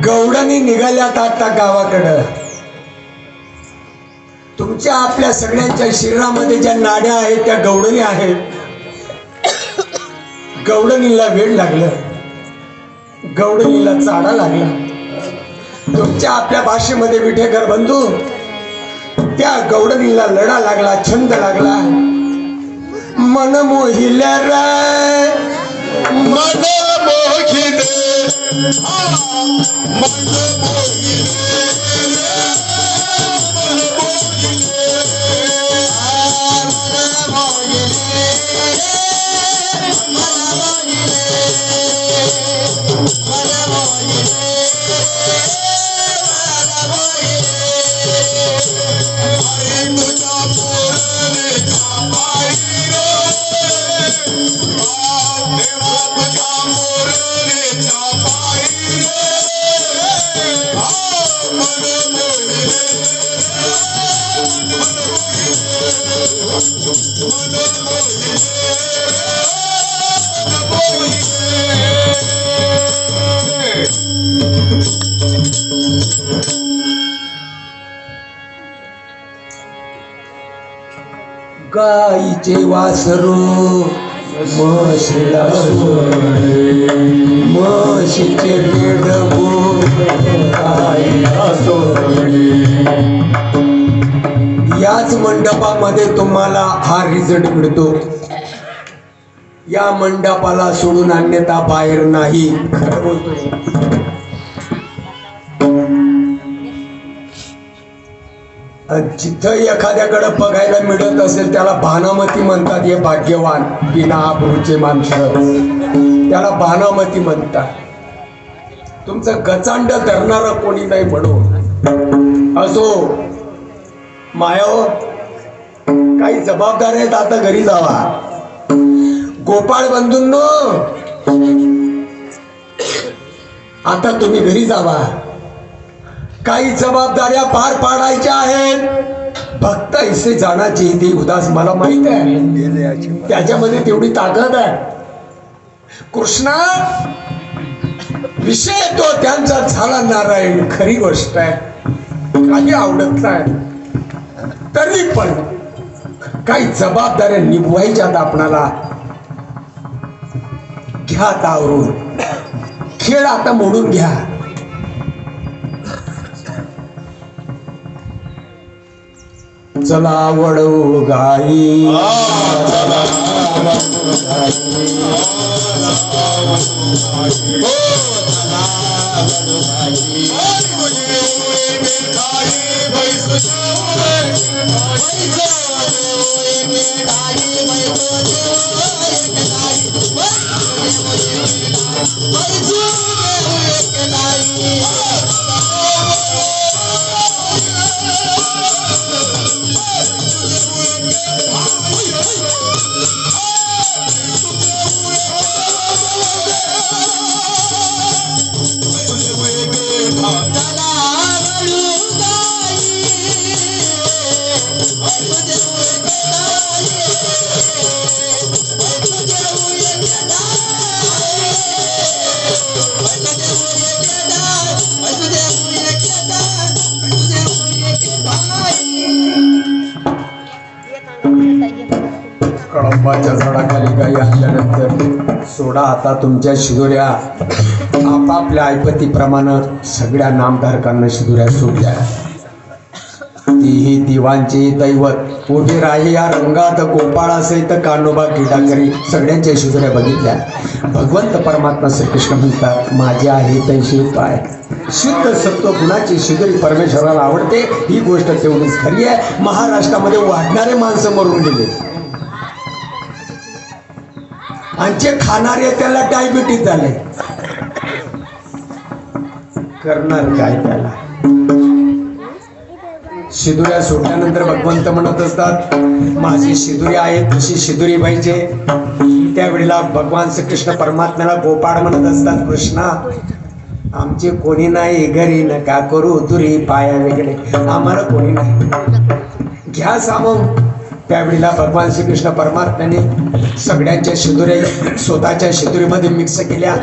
गौडानी निघाल्यात आता गावाकडं. तुमच्या आपल्या सगळ्यांच्या शरीरामध्ये ज्या नाड्या आहेत त्या गौडणी आहेत. गौडणीला वेळ लागलं, गौडणीला चाडा लागला. तुमच्या आपल्या भाषेमध्ये विठेकर बंधू त्या गौडणीला लढा लागला, छंद लागला. मन मोहिले रे मन मोहिले गाईचे वासरू म्हशीला सोडले, म्हशीचे पेडगो गाईला सोडले. याच मंडपामध्ये तुम्हाला हा रिझल्ट मिळतो. या मंडपाला सोडून अन्यथा बाहेर नाही. खरं बोलतोय. जिथं एखाद्याकडे बघायला मिळत असेल त्याला भानामती म्हणतात. हे भाग्यवान बिना आबरूचे माणसं त्याला भानामती म्हणतात. तुमचं गचांड धरणारा कोणी नाही म्हणून असो. मायो काही जबाबदार आहेत. आता घरी जावा. गोपाळ बंधूंनो आता तुम्ही घरी जावा. काही जबाबदाऱ्या पार पाडायच्या आहेत. भक्त ऐसे जाण्याची ती उदास मला माहित आहे. त्याच्यामध्ये तेवढी ताकद आहे. कृष्णा विषय तो त्यांचा झाला नारायण. खरी गोष्ट आहे. काही आवडत नाही तरी पण काही जबाबदाऱ्या निभवायच्यात आपणाला. घ्या तावरून. खेळ आता मोडून घ्या. चला वडू गाई कळंबाच्या झाडाखाली गाई आणल्यानंतर सोडा आता तुमच्या शिदोऱ्या. आपापल्या ऐपतीप्रमाणे सगळ्या नामधारकांना शिदोऱ्या सोडल्या. तीही दिवांची दैवत उभी राही या रंगात. गोपाळ सहित कान्होबा क्रीडाकरी सगळ्यांच्या शिदोऱ्या बघितल्या. भगवंत परमात्मा श्रीकृष्ण म्हणतात माझे आहे तैसे पाय. शुद्ध सत्व गुणाची शिदोरी परमेश्वराला आवडते. ही गोष्ट तेवढीच खरी आहे. महाराष्ट्रामध्ये वाढणारे माणसं मरून गेले आणि जे खाणारे त्याला डायबिटीज झाले. करणार काय त्याला. शिदुऱ्या सोडल्यानंतर भगवंत म्हणत असतात माझी शिदुरी आहे तशी शिदुरी पाहिजे. त्यावेळेला भगवान श्रीकृष्ण परमात्म्याला गोपाळ म्हणत असतात कृष्णा आमचे कोणी नाही घरी नका करू तुरी पाया वेगळे. आम्हाला कोणी नाही. घ्या सामून. त्यावेळेला भगवान श्रीकृष्ण परमात्म्याने सगळ्यांच्या शिदुऱ्या स्वतःच्या शिदुरीमध्ये मिक्स केल्या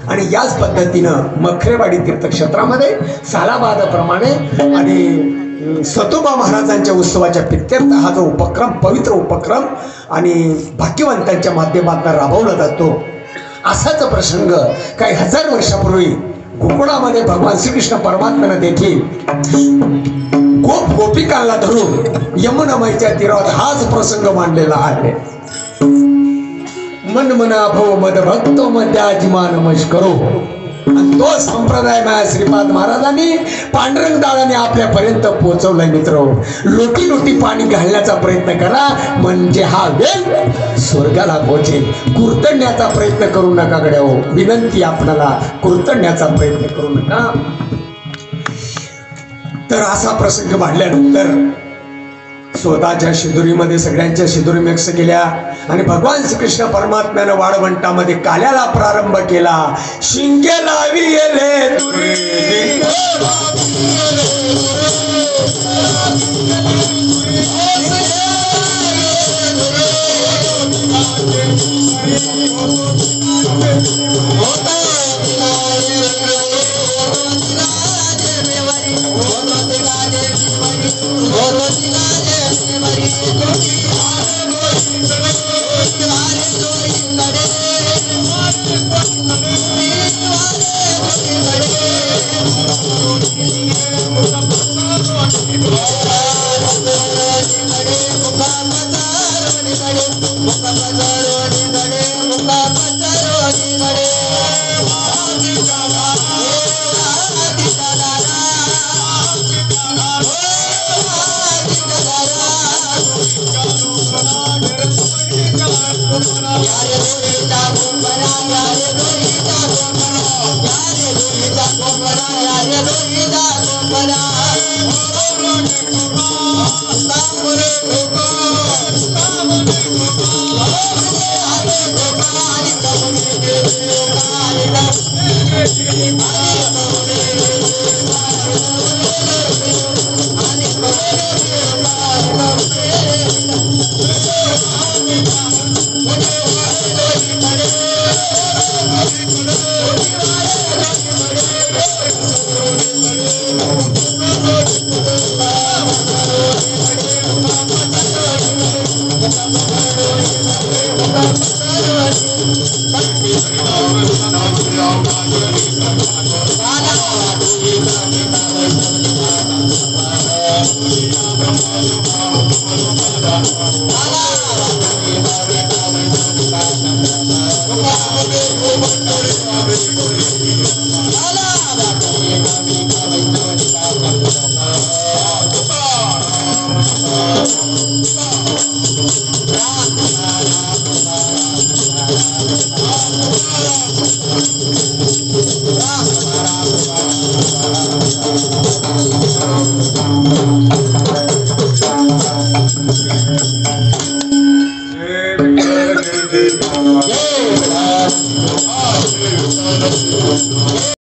आणि याच पद्धतीनं मखरेवाडी तीर्थक्षेत्रामध्ये सालाबादप्रमाणे आणि सतोबा महाराजांच्या उत्सवाच्या प्रित्यर्थ हा जो उपक्रम पवित्र उपक्रम आणि भाग्यवंतांच्या माध्यमातून राबवला जातो. असाच प्रसंग काही हजार वर्षापूर्वी गोकुळामध्ये भगवान श्रीकृष्ण परमात्म्यानं देखील गोप गोपिकांना धरून यमुनामाईच्या तीरावर हाच प्रसंग मांडलेला आहे. मन मना भव मद भक्तो मध्याजिमान मश करो. आणि तो संप्रदाय माझ्या श्रीपाद महाराजांनी पांडुरंग दादाने आपल्यापर्यंत पोहोचवलाय. मित्र लोटी लोटी पाणी घालण्याचा प्रयत्न करा म्हणजे हा वेल स्वर्गाला पोहोचेल. कुरतडण्याचा प्रयत्न करू नका गड्या हो. विनंती आपणाला कुरतडण्याचा प्रयत्न करू नका. तर असा प्रसंग मांडल्यानंतर स्वतःच्या शिदुरीमध्ये सगळ्यांच्या शिदुरी मिक्स केल्या आणि भगवान श्रीकृष्ण परमात्म्यानं वाळवंटामध्ये काल्याला प्रारंभ केला. शिंगे लावी येले जय